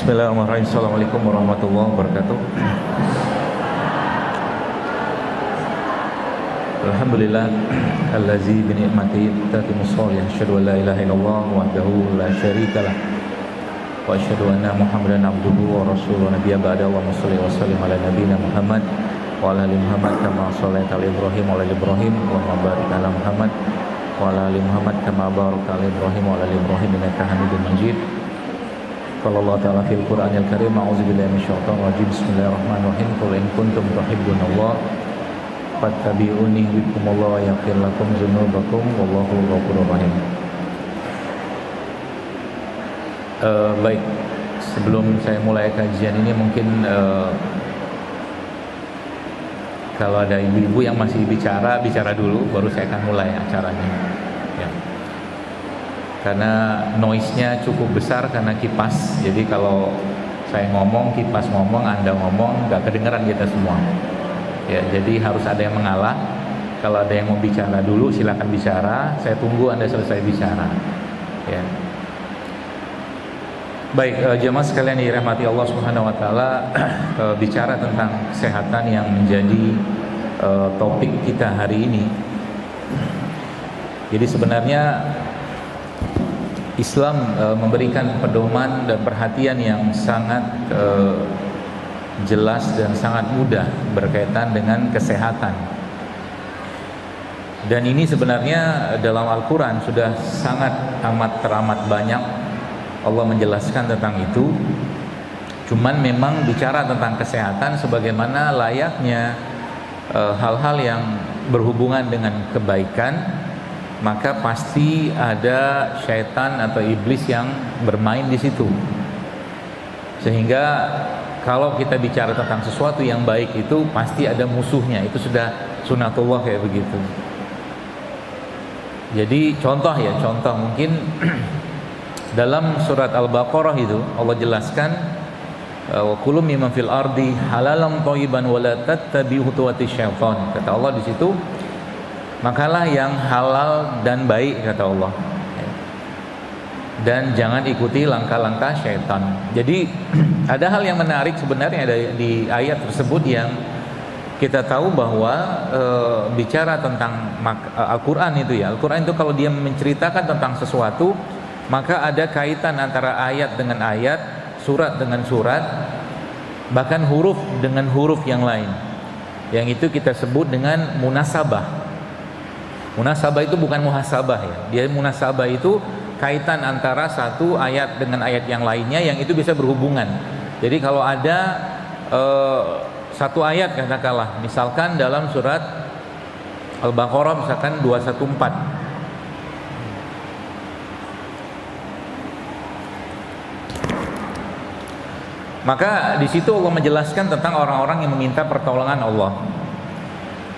Bismillahirrahmanirrahim. Assalamualaikum warahmatullahi wabarakatuh. Alhamdulillah allazi bi ni'matihi tatimmu shalih. Asyhadu an la ilaha illallah wahdahu la syarikalah wa asyhadu anna Muhammadan abduhu wa rasuluhu nabiyya ba'da. Allahumma shalli wa sallim ala nabiyyina Muhammad wa ala ali Muhammad kama shallaita ala Ibrahim wa ala ali Ibrahim wa barik ala Muhammad wa ala ali Muhammad kama barakta ala Ibrahim wa ala ali Ibrahim innaka Hamidum Majid. Qala Allah Ta'ala fil Qur'anil Karim, a'udzubillahi minasyaitonir rajim. Bismillahirrahmanirrahim. Qul in kuntum tuhibbunallah fattabi'uni yuhibbukumullah wa yaghfir lakum dzunubakum wallahu ghafurur rahim. Baik, sebelum saya mulai kajian ini mungkin kalau ada ibu-ibu yang masih bicara dulu, baru saya akan mulai acaranya. Ya. Karena noise-nya cukup besar karena kipas. Jadi kalau saya ngomong, kipas ngomong, Anda ngomong, nggak kedengeran kita semua. Ya, jadi harus ada yang mengalah. Kalau ada yang mau bicara dulu, silakan bicara. Saya tunggu Anda selesai bicara. Ya. Baik, jemaah sekalian dirahmati Allah Subhanahu wa taala, bicara tentang kesehatan yang menjadi topik kita hari ini. Jadi sebenarnya Islam memberikan pedoman dan perhatian yang sangat jelas dan sangat mudah berkaitan dengan kesehatan. Dan ini sebenarnya dalam Al-Quran sudah sangat teramat banyak Allah menjelaskan tentang itu. Cuman memang bicara tentang kesehatan sebagaimana layaknya hal-hal yang berhubungan dengan kebaikan, maka pasti ada syaitan atau iblis yang bermain di situ. Sehingga kalau kita bicara tentang sesuatu yang baik itu pasti ada musuhnya. Itu sudah sunatullah kayak begitu. Jadi contoh mungkin dalam surat Al-Baqarah itu Allah jelaskan wa kullu mimman fil ardi halalan thayyiban wa la tattabi'u khutuwati syaitan. Kata Allah di situ, makalah yang halal dan baik, kata Allah, dan jangan ikuti langkah-langkah syaitan. Jadi ada hal yang menarik sebenarnya di ayat tersebut yang kita tahu bahwa bicara tentang Al-Quran itu ya, Al-Quran itu kalau dia menceritakan tentang sesuatu, maka ada kaitan antara ayat dengan ayat, surat dengan surat, bahkan huruf dengan huruf yang lain. Yang itu kita sebut dengan munasabah. Munasabah itu bukan muhasabah ya. Dia munasabah itu kaitan antara satu ayat dengan ayat yang lainnya yang itu bisa berhubungan. Jadi kalau ada satu ayat katakanlah, misalkan dalam surat Al-Baqarah misalkan 214. Maka di situ Allah menjelaskan tentang orang-orang yang meminta pertolongan Allah.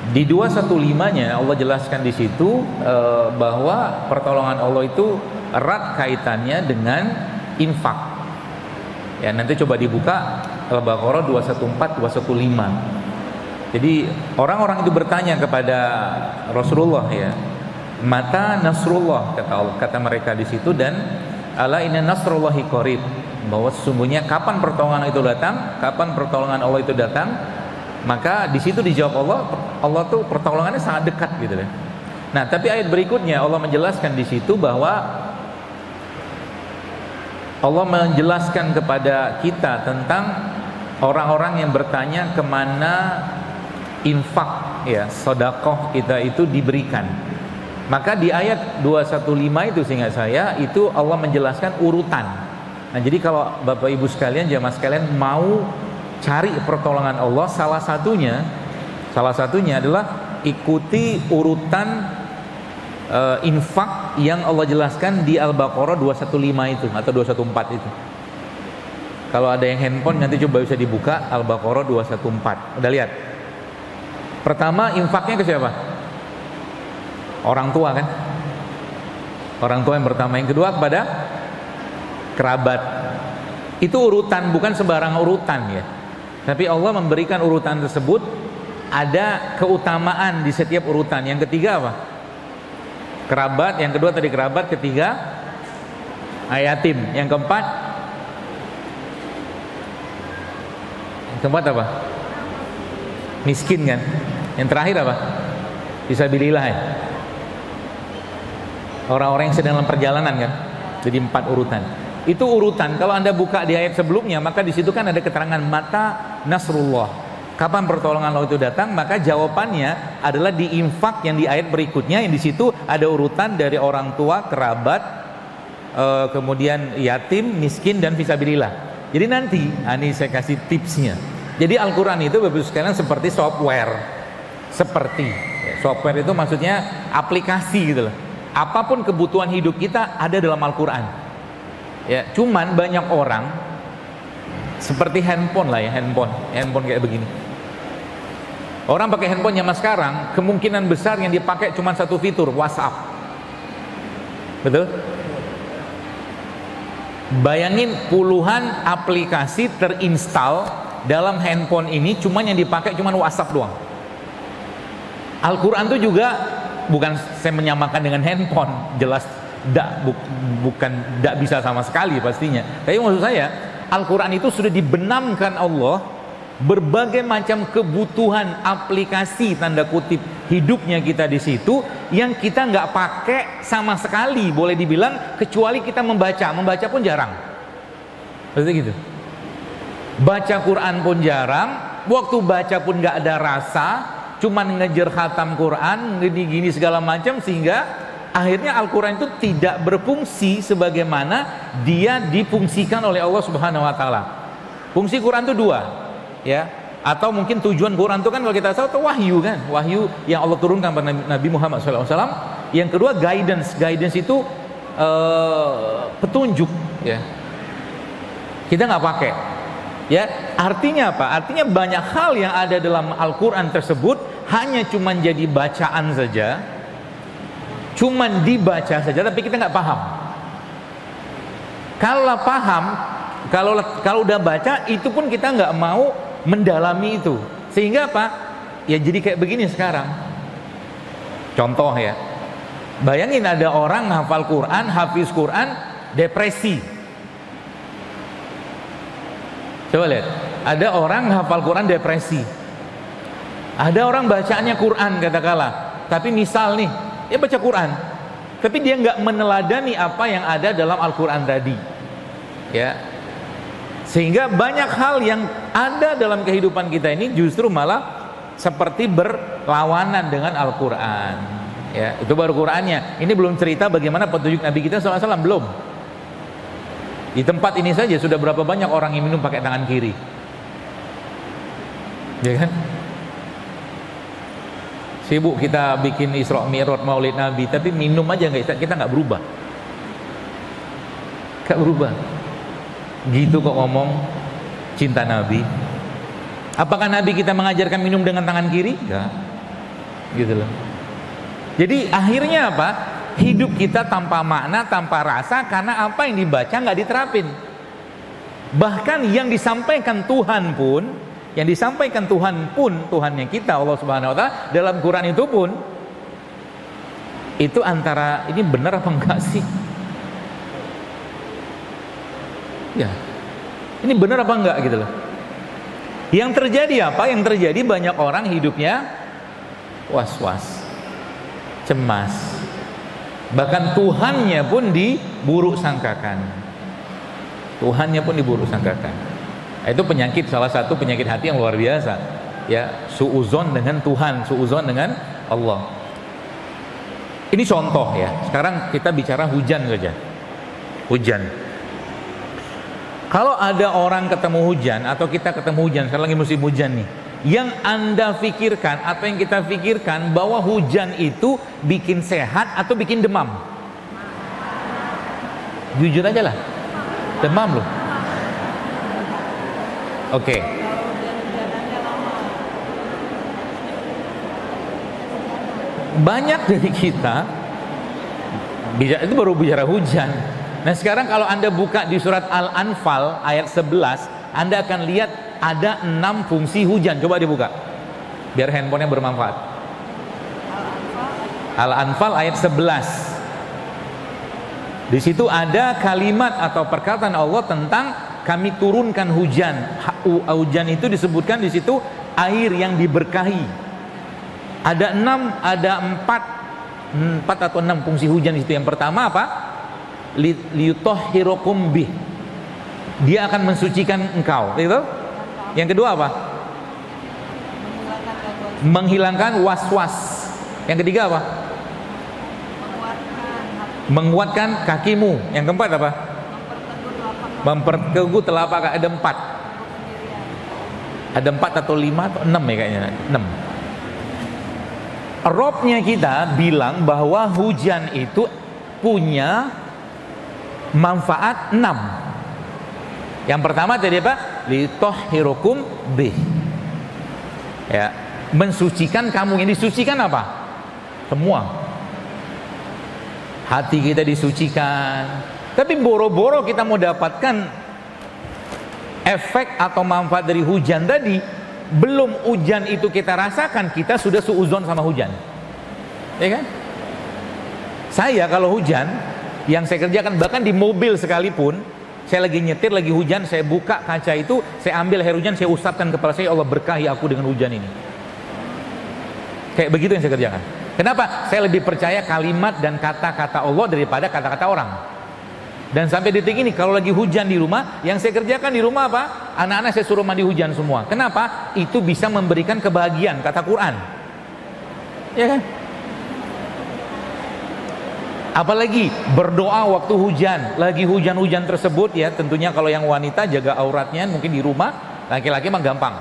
Di 215-nya Allah jelaskan di situ bahwa pertolongan Allah itu erat kaitannya dengan infak. Ya, nanti coba dibuka Al-Baqarah 214 215. Jadi orang-orang itu bertanya kepada Rasulullah ya, mata nasrullah, kata Allah, kata mereka di situ, dan ala inna nasrullahi qarib, bahwa sesungguhnya kapan pertolongan itu datang, kapan pertolongan Allah itu datang. Maka di situ dijawab Allah tuh pertolongannya sangat dekat gitu deh. Nah, tapi ayat berikutnya Allah menjelaskan di situ bahwa Allah menjelaskan kepada kita tentang orang-orang yang bertanya kemana infak ya, sedekah kita itu diberikan. Maka di ayat 215 itu seingat saya itu Allah menjelaskan urutan. Nah, jadi kalau Bapak Ibu sekalian, jamaah sekalian mau cari pertolongan Allah, salah satunya adalah ikuti urutan infak yang Allah jelaskan di Al-Baqarah 215 itu atau 214 itu. Kalau ada yang handphone nanti coba bisa dibuka Al-Baqarah 214. Udah lihat? Pertama, infaknya ke siapa? Orang tua kan? Orang tua yang pertama. Yang kedua kepada kerabat. Itu urutan, bukan sembarang urutan ya. Tapi Allah memberikan urutan tersebut, ada keutamaan di setiap urutan. Yang ketiga apa? Kerabat. Yang kedua tadi kerabat. Ketiga yatim. Yang keempat Keempat apa? Miskin kan. Yang terakhir apa? Fisabilillah ya. Orang-orang yang sedang dalam perjalanan kan. Jadi 4 urutan. Itu urutan. Kalau Anda buka di ayat sebelumnya, maka di situ kan ada keterangan mata nasrullah. Kapan pertolongan Allah itu datang? Maka jawabannya adalah di infak yang di ayat berikutnya, yang di situ ada urutan dari orang tua, kerabat, kemudian yatim, miskin, dan fisabilillah. Jadi nanti, ini saya kasih tipsnya. Jadi Al-Quran itu Bapak sekalian seperti software. Software itu maksudnya aplikasi gitu loh. Apapun kebutuhan hidup kita ada dalam Al-Quran. Ya, cuman banyak orang seperti handphone lah ya, handphone kayak begini. Orang pakai handphone zaman sekarang, kemungkinan besar yang dipakai cuma satu fitur, WhatsApp. Betul? Bayangin puluhan aplikasi terinstall dalam handphone ini, cuman yang dipakai cuman WhatsApp doang. Al-Quran itu juga bukan saya menyamakan dengan handphone, jelas bukan bisa sama sekali pastinya. Tapi maksud saya, Al-Quran itu sudah dibenamkan Allah berbagai macam kebutuhan aplikasi tanda kutip hidupnya kita di situ yang kita nggak pakai sama sekali, boleh dibilang, kecuali kita membaca pun jarang. Berarti gitu. Baca Quran pun jarang, waktu baca pun nggak ada rasa, cuman ngejar khatam Quran, gini segala macam, sehingga akhirnya Al-Quran itu tidak berfungsi sebagaimana dia difungsikan oleh Allah Subhanahu wa Ta'ala. Fungsi Quran itu 2, ya. Atau mungkin tujuan Quran itu kan kalau kita tahu itu wahyu kan, wahyu yang Allah turunkan pada Nabi Muhammad SAW. Yang kedua guidance itu petunjuk, ya. Kita nggak pakai, ya. Artinya apa? Artinya banyak hal yang ada dalam Al-Quran tersebut hanya cuman jadi bacaan saja. Cuman dibaca saja, tapi kita nggak paham. Kalau paham, kalau udah baca, itu pun kita nggak mau mendalami itu. Sehingga apa? Ya jadi kayak begini sekarang. Contoh ya, bayangin ada orang hafal Quran, hafiz Quran, depresi. Coba lihat, ada orang hafal Quran depresi. Ada orang bacaannya Quran katakanlah, tapi misal nih, dia baca Quran, tapi dia nggak meneladani apa yang ada dalam Al-Quran tadi, ya. Sehingga banyak hal yang ada dalam kehidupan kita ini justru malah seperti berlawanan dengan Al-Quran, ya. Itu baru Qurannya. Ini belum cerita bagaimana petunjuk Nabi kita SAW, belum. Di tempat ini saja sudah berapa banyak orang yang minum pakai tangan kiri, ya kan? Sibuk kita bikin Isra Mi'raj Maulid Nabi, tapi minum aja kita nggak berubah. Gitu kok ngomong cinta Nabi. Apakah Nabi kita mengajarkan minum dengan tangan kiri? Enggak. Gitu loh. Jadi akhirnya apa? Hidup kita tanpa makna, tanpa rasa, karena apa yang dibaca nggak diterapin. Bahkan yang disampaikan Tuhan pun, Tuhannya kita, Allah Subhanahu wa Ta'ala, dalam Quran itu pun, itu antara ini benar apa enggak sih? Ya, ini benar apa enggak gitu loh. Yang terjadi apa? Yang terjadi banyak orang hidupnya was-was, cemas, bahkan Tuhannya pun diburuk sangkakan. Itu penyakit, salah satu penyakit hati yang luar biasa, ya, suuzon dengan Tuhan, suuzon dengan Allah. Ini contoh ya. Sekarang kita bicara hujan saja. Hujan. Kalau ada orang ketemu hujan atau kita ketemu hujan, sekarang lagi musim hujan nih, yang Anda pikirkan atau yang kita pikirkan bahwa hujan itu bikin sehat atau bikin demam? Jujur aja lah, demam loh. Oke. Banyak dari kita itu baru bicara hujan. Nah sekarang kalau Anda buka di surat Al-Anfal ayat 11, Anda akan lihat ada 6 fungsi hujan. Coba dibuka biar handphonenya bermanfaat. Al-Anfal ayat 11. Di situ ada kalimat atau perkataan Allah tentang kami turunkan hujan. Hujan itu disebutkan di situ air yang diberkahi. Ada empat atau enam fungsi hujan di situ. Yang pertama apa? Liyutahhirukum bih. Dia akan mensucikan engkau, gitu. Yang kedua apa? Menghilangkan was-was. Yang ketiga apa? Menguatkan kakimu. Yang keempat apa? Memperteguh telapak kaki. Ada empat. Ada 4 atau 5 atau 6 ya kayaknya. 6. Robnya kita bilang bahwa hujan itu punya manfaat 6. Yang pertama tadi apa? Litahhirukum bih. Ya, mensucikan kamu. Yang disucikan apa? Semua. Hati kita disucikan. Tapi boro-boro kita mau dapatkan efek atau manfaat dari hujan tadi, belum hujan itu kita rasakan, kita sudah suuzon sama hujan. Ya kan? Saya kalau hujan, yang saya kerjakan bahkan di mobil sekalipun, saya lagi nyetir, lagi hujan, saya buka kaca itu, saya ambil air hujan, saya usapkan kepala saya, Allah berkahi aku dengan hujan ini. Kayak begitu yang saya kerjakan. Kenapa? Saya lebih percaya kalimat dan kata-kata Allah daripada kata-kata orang. Dan sampai detik ini kalau lagi hujan di rumah, yang saya kerjakan di rumah apa? Anak-anak saya suruh mandi hujan semua. Kenapa? Itu bisa memberikan kebahagiaan, kata Quran. Ya kan? Apalagi berdoa waktu hujan, lagi hujan-hujan tersebut ya, tentunya kalau yang wanita jaga auratnya mungkin di rumah, laki-laki mah gampang.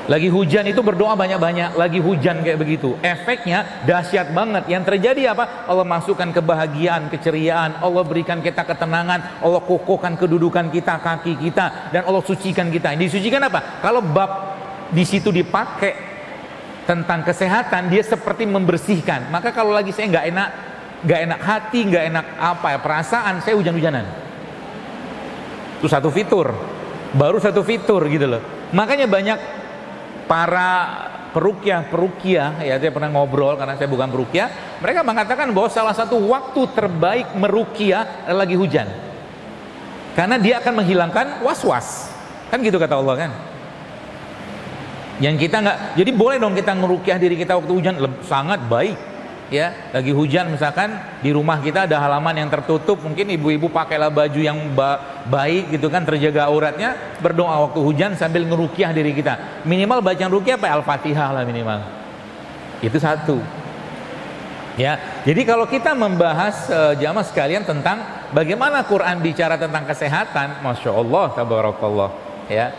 Lagi hujan itu berdoa banyak-banyak, lagi hujan kayak begitu. Efeknya dahsyat banget. Yang terjadi apa? Allah masukkan kebahagiaan, keceriaan, Allah berikan kita ketenangan, Allah kokohkan kedudukan kita, kaki kita, dan Allah sucikan kita. Disucikan apa? Kalau bab di situ dipakai tentang kesehatan, dia seperti membersihkan. Maka kalau lagi saya nggak enak hati, nggak enak perasaan, saya hujan-hujanan. Itu satu fitur, baru satu fitur gitu loh. Makanya banyak para peruqyah ya, saya pernah ngobrol karena saya bukan peruqyah, mereka mengatakan bahwa salah satu waktu terbaik meruqyah lagi hujan, karena dia akan menghilangkan was-was, kan gitu kata Allah kan. Yang kita nggak, jadi boleh dong kita ngeruqyah diri kita waktu hujan, sangat baik ya. Lagi hujan misalkan di rumah kita ada halaman yang tertutup, mungkin ibu-ibu pakailah baju yang baik gitu kan, terjaga auratnya, berdoa waktu hujan sambil ngeruqyah diri kita. Minimal bacaan ruqyah apa? Al-Fatihah lah minimal. Itu satu. Ya, jadi kalau kita membahas jamaah sekalian tentang bagaimana Quran bicara tentang kesehatan, Masya Allah, tabarakallah ya,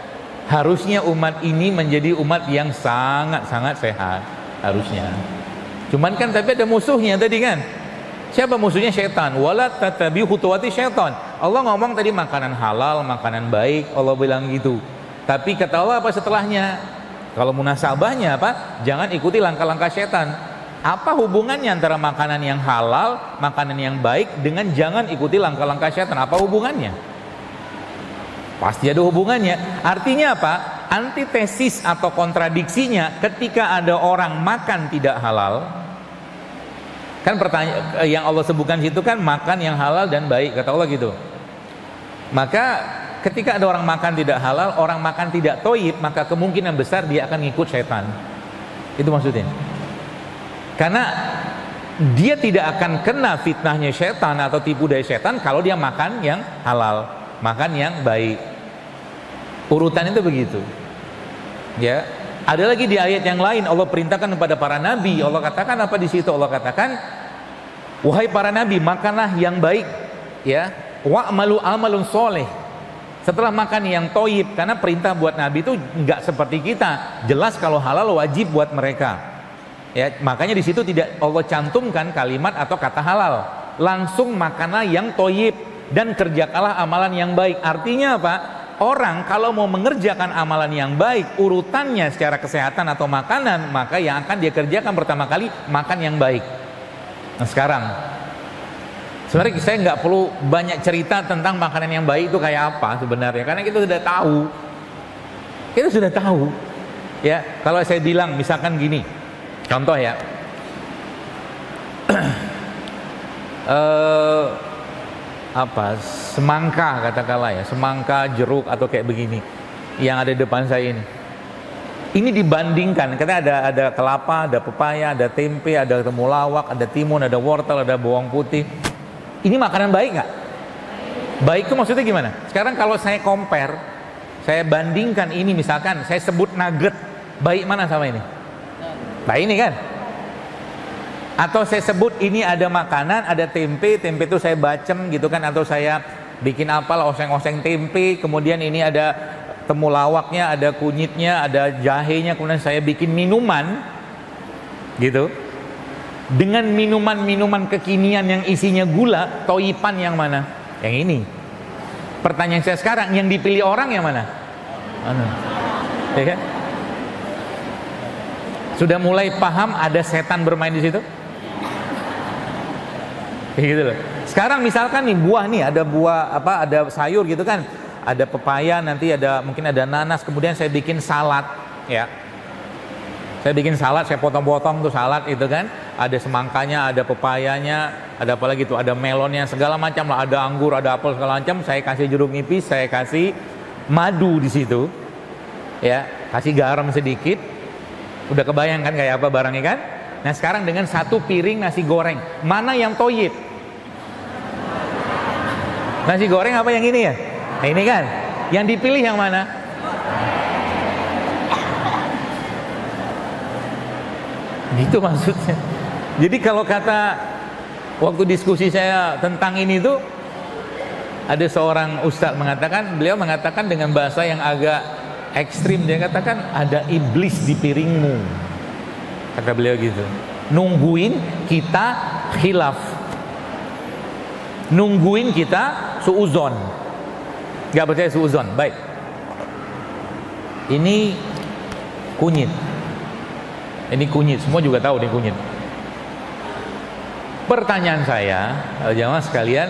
harusnya umat ini menjadi umat yang sangat-sangat sehat, harusnya. Cuman kan tapi ada musuhnya tadi kan. Siapa musuhnya? Syaitan. Wala tatabi khutuwati syaitan. Allah ngomong tadi makanan halal, makanan baik, Allah bilang gitu. Tapi kata Allah apa setelahnya? Kalau munasabahnya apa? Jangan ikuti langkah-langkah syaitan. Apa hubungannya antara makanan yang halal, makanan yang baik dengan jangan ikuti langkah-langkah syaitan? Apa hubungannya? Pasti ada hubungannya. Artinya apa? Antitesis atau kontradiksinya ketika ada orang makan tidak halal, kan pertanyaan yang Allah sebutkan situ kan makan yang halal dan baik, kata Allah gitu. Maka ketika ada orang makan tidak halal, orang makan tidak thayyib, maka kemungkinan besar dia akan ngikut setan. Itu maksudnya. Karena dia tidak akan kena fitnahnya setan atau tipu daya setan kalau dia makan yang halal, makan yang baik. Urutan itu begitu. Ya, ada lagi di ayat yang lain Allah perintahkan kepada para nabi. Allah katakan apa di situ? Allah katakan, wahai para nabi, makanlah yang baik, ya, wa'malu amalun soleh. Setelah makan yang toyib, karena perintah buat nabi itu nggak seperti kita. Jelas kalau halal wajib buat mereka. Ya, makanya di situ tidak Allah cantumkan kalimat atau kata halal. Langsung makanlah yang toyib dan kerjakanlah amalan yang baik. Artinya apa? Orang kalau mau mengerjakan amalan yang baik, urutannya secara kesehatan atau makanan, maka yang akan dia kerjakan pertama kali makan yang baik. Nah sekarang, sebenarnya saya nggak perlu banyak cerita tentang makanan yang baik itu kayak apa sebenarnya, karena kita sudah tahu. Kita sudah tahu. Ya, kalau saya bilang misalkan gini, contoh ya, apa semangka katakanlah ya, semangka, jeruk atau kayak begini yang ada di depan saya ini. Ini dibandingkan, karena ada kelapa, ada pepaya, ada tempe, ada temulawak, ada timun, ada wortel, ada bawang putih. Ini makanan baik nggak? Baik itu maksudnya gimana? Sekarang kalau saya compare, saya bandingkan ini, misalkan saya sebut nugget, baik mana sama ini? Nah ini kan? Atau saya sebut ini ada makanan, ada tempe, tempe itu saya bacem gitu kan, atau saya bikin apal, oseng-oseng tempe, kemudian ini ada temulawaknya, ada kunyitnya, ada jahenya, kemudian saya bikin minuman gitu. Dengan minuman-minuman kekinian yang isinya gula, toipan yang mana? Yang ini. Pertanyaan saya sekarang, yang dipilih orang yang mana? Mana? Ya kan? Sudah mulai paham ada setan bermain di situ? Gitu loh. Sekarang misalkan nih buah nih, ada buah apa, ada sayur gitu kan, ada pepaya, nanti ada mungkin ada nanas, kemudian saya bikin salad ya. Saya bikin salad, saya potong-potong tuh salad itu kan, ada semangkanya, ada pepayanya, ada apa lagi tuh, ada melonnya, segala macam lah, ada anggur, ada apel segala macam. Saya kasih jeruk nipis, saya kasih madu di situ, ya, kasih garam sedikit. Udah kebayang kan kayak apa barangnya kan? Nah sekarang dengan satu piring nasi goreng, mana yang toyib? Nasi goreng apa yang ini ya? Nah ini kan, yang dipilih yang mana? Gitu maksudnya. Jadi kalau kata waktu diskusi saya tentang ini tuh, ada seorang ustadz mengatakan, beliau mengatakan dengan bahasa yang agak ekstrim, dia katakan ada iblis di piringmu, kata beliau gitu. Nungguin kita khilaf, nungguin kita suuzon. Gak percaya suuzon, baik. Ini kunyit. Ini kunyit, semua juga tahu nih kunyit. Pertanyaan saya, jamaah sekalian,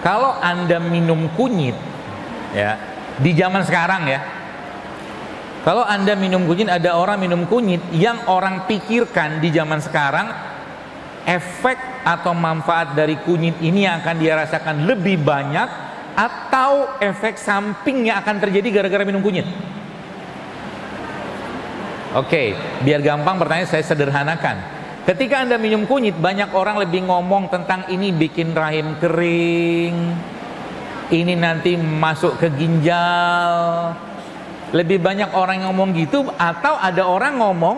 kalau Anda minum kunyit, ya, di zaman sekarang ya, kalau Anda minum kunyit, ada orang minum kunyit, yang orang pikirkan di zaman sekarang, efek atau manfaat dari kunyit ini yang akan dia rasakan lebih banyak, atau efek samping yang akan terjadi gara-gara minum kunyit? Oke, biar gampang pertanyaan saya sederhanakan. Ketika Anda minum kunyit, banyak orang lebih ngomong tentang ini bikin rahim kering, ini nanti masuk ke ginjal. Lebih banyak orang yang ngomong gitu, atau ada orang ngomong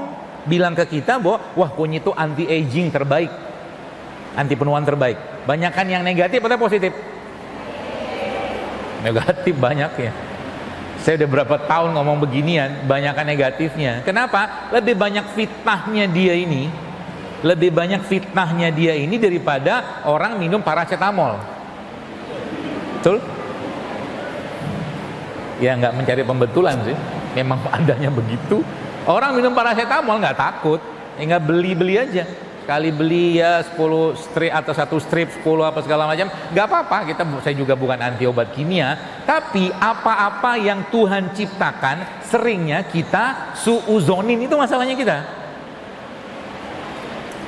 bilang ke kita bahwa wah kunyit itu anti aging terbaik, anti penuaan terbaik. Banyakan yang negatif atau positif? Negatif banyak ya. Saya udah berapa tahun ngomong beginian, banyakan negatifnya. Kenapa? Lebih banyak fitnahnya dia ini, lebih banyak fitnahnya dia ini daripada orang minum paracetamol. Betul? Ya nggak mencari pembetulan sih, memang adanya begitu. Orang minum paracetamol nggak takut, ya nggak beli aja. Sekali beli ya 10 strip atau 1 strip 10 apa segala macam, nggak apa-apa. Saya juga bukan anti obat kimia, tapi apa-apa yang Tuhan ciptakan seringnya kita suuzonin, itu masalahnya kita.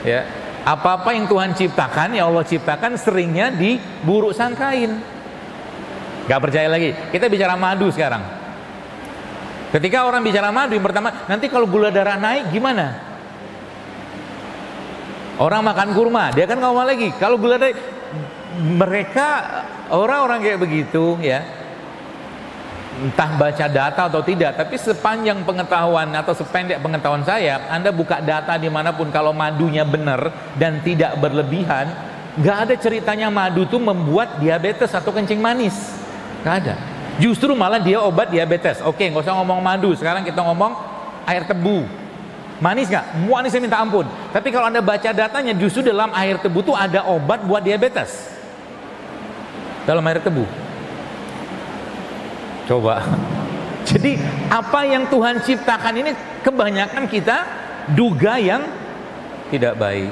Ya, apa-apa yang Tuhan ciptakan, ya Allah ciptakan, seringnya diburuk sangkain. Gak percaya lagi. Kita bicara madu sekarang. Ketika orang bicara madu, yang pertama, nanti kalau gula darah naik gimana? Orang makan kurma, dia kan ngomong lagi, kalau gula darah, mereka orang-orang kayak begitu ya, entah baca data atau tidak, tapi sepanjang pengetahuan atau sependek pengetahuan saya, Anda buka data dimanapun, kalau madunya benar dan tidak berlebihan, gak ada ceritanya madu tuh membuat diabetes atau kencing manis. Gak ada. Justru malah dia obat diabetes. Oke, nggak usah ngomong madu. Sekarang kita ngomong air tebu. Manis nggak? Manisnya minta ampun. Tapi kalau Anda baca datanya, justru dalam air tebu tuh ada obat buat diabetes. Dalam air tebu. Coba. Jadi apa yang Tuhan ciptakan ini kebanyakan kita duga yang tidak baik.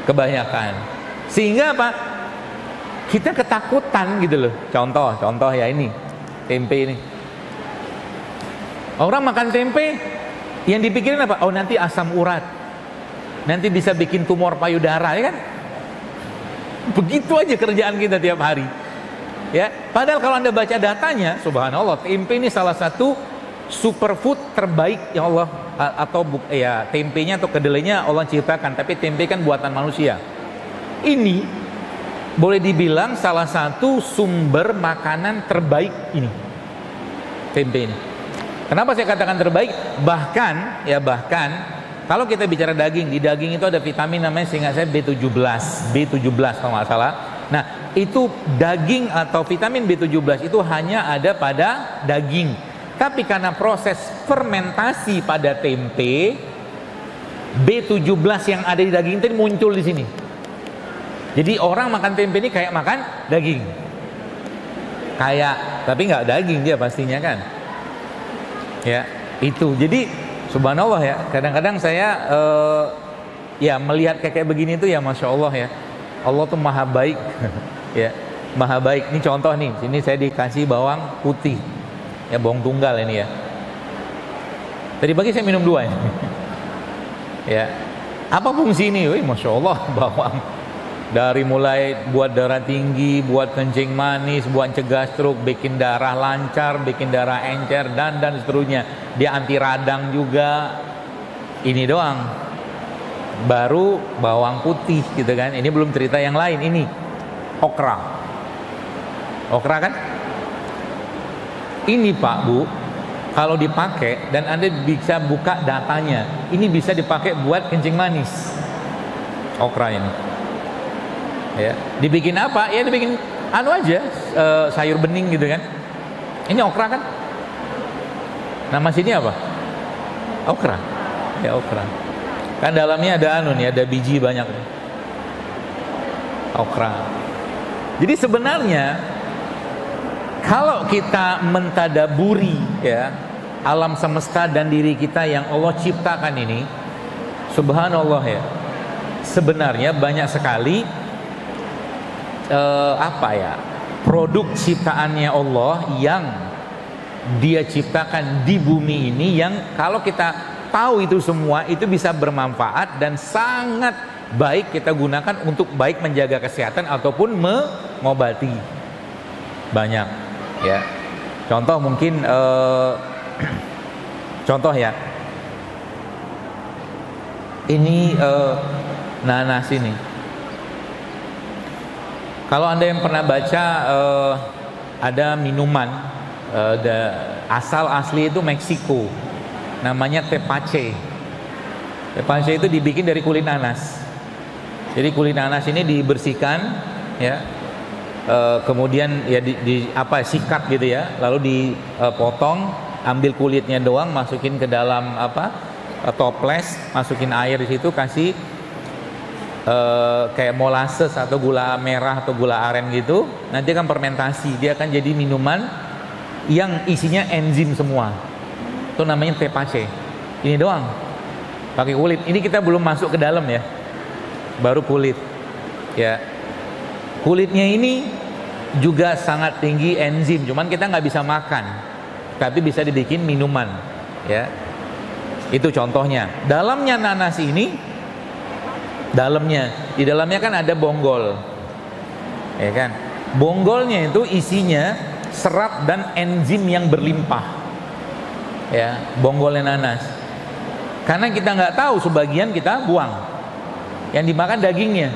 Kebanyakan. Sehingga apa? Kita ketakutan gitu loh. Contoh ya ini, tempe ini. Orang makan tempe, yang dipikirin apa? Oh nanti asam urat, nanti bisa bikin tumor payudara, ya kan? Begitu aja kerjaan kita tiap hari. Ya, padahal kalau Anda baca datanya, subhanallah, tempe ini salah satu superfood terbaik yang Allah ya tempenya atau kedelainya Allah ciptakan, tapi tempe kan buatan manusia. Ini boleh dibilang salah satu sumber makanan terbaik ini. Tempe ini. Kenapa saya katakan terbaik? Bahkan kalau kita bicara daging, di daging itu ada vitamin namanya seingat saya B17 kalau nggak salah. Nah, itu daging atau vitamin B17 itu hanya ada pada daging. Tapi karena proses fermentasi pada tempe, B17 yang ada di daging itu muncul di sini. Jadi orang makan tempe ini kayak makan daging. Tapi nggak daging dia pastinya kan. Ya, itu. Jadi subhanallah ya, kadang-kadang saya ya melihat kayak begini itu ya Masya Allah ya. Allah tuh maha baik. Ya, maha baik. Ini contoh nih, sini saya dikasih bawang putih. Ya, bawang tunggal ini ya. Tadi pagi saya minum 2 ya. Ya. Apa fungsi ini? Wih, Masya Allah, bawang. Dari mulai buat darah tinggi, buat kencing manis, buat cegah stroke, bikin darah lancar, bikin darah encer, dan seterusnya. Dia anti radang juga. Ini doang. Baru bawang putih gitu kan. Ini belum cerita yang lain. Ini okra. Okra kan? Ini Pak Bu, kalau dipakai dan Anda bisa buka datanya, ini bisa dipakai buat kencing manis. Okra ini. Ya, dibikin apa? Ya dibikin aja, sayur bening gitu kan. Ini okra kan? Nama sini apa? Okra. Ya, okra. Kan dalamnya ada ada biji banyak. Okra. Jadi sebenarnya kalau kita mentadaburi ya alam semesta dan diri kita yang Allah ciptakan ini, subhanallah ya, sebenarnya banyak sekali produk ciptaannya Allah yang Dia ciptakan di bumi ini, yang kalau kita tahu itu semua itu bisa bermanfaat dan sangat baik kita gunakan untuk baik menjaga kesehatan ataupun mengobati. Banyak ya. Contoh mungkin contoh ya. Ini nanas ini. Kalau Anda yang pernah baca ada minuman asal asli itu Meksiko. Namanya tepache. Tepache itu dibikin dari kulit nanas. Jadi kulit nanas ini dibersihkan ya. Kemudian ya sikat gitu ya, lalu dipotong, ambil kulitnya doang, masukin ke dalam toples, masukin air di situ, kasih kayak molasses atau gula merah atau gula aren gitu, nanti akan fermentasi, dia akan jadi minuman yang isinya enzim semua. Itu namanya tepache. Ini doang, pakai kulit. Ini kita belum masuk ke dalam ya, baru kulit ya. Kulitnya ini juga sangat tinggi enzim, cuman kita nggak bisa makan, tapi bisa dibikin minuman, ya. Itu contohnya. Dalamnya nanas ini, di dalamnya kan ada bonggol, ya kan? Bonggolnya itu isinya serat dan enzim yang berlimpah, ya. Bonggolnya nanas. Karena kita nggak tahu, sebagian kita buang, yang dimakan dagingnya,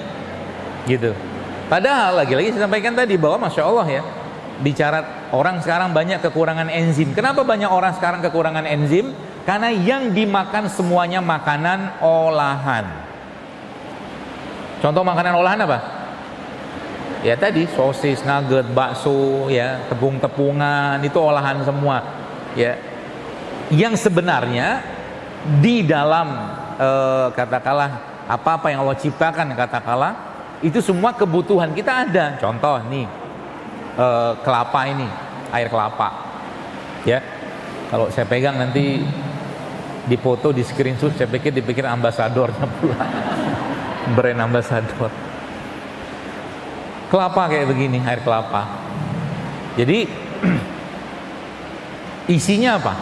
gitu. Padahal lagi-lagi saya sampaikan tadi bahwa Masya Allah ya, bicara orang sekarang banyak kekurangan enzim. Kenapa banyak orang sekarang kekurangan enzim? Karena yang dimakan semuanya makanan olahan. Contoh makanan olahan apa? Ya tadi sosis, nugget, bakso, ya tepung-tepungan, itu olahan semua. Ya, yang sebenarnya di dalam katakanlah apa-apa yang Allah ciptakan, katakanlah itu semua kebutuhan kita ada. Contoh nih kelapa ini, air kelapa, ya. Kalau saya pegang nanti dipoto, di screenshot, saya dipikir ambasadornya pula, brand ambasador. Kelapa kayak begini, air kelapa. Jadi isinya apa?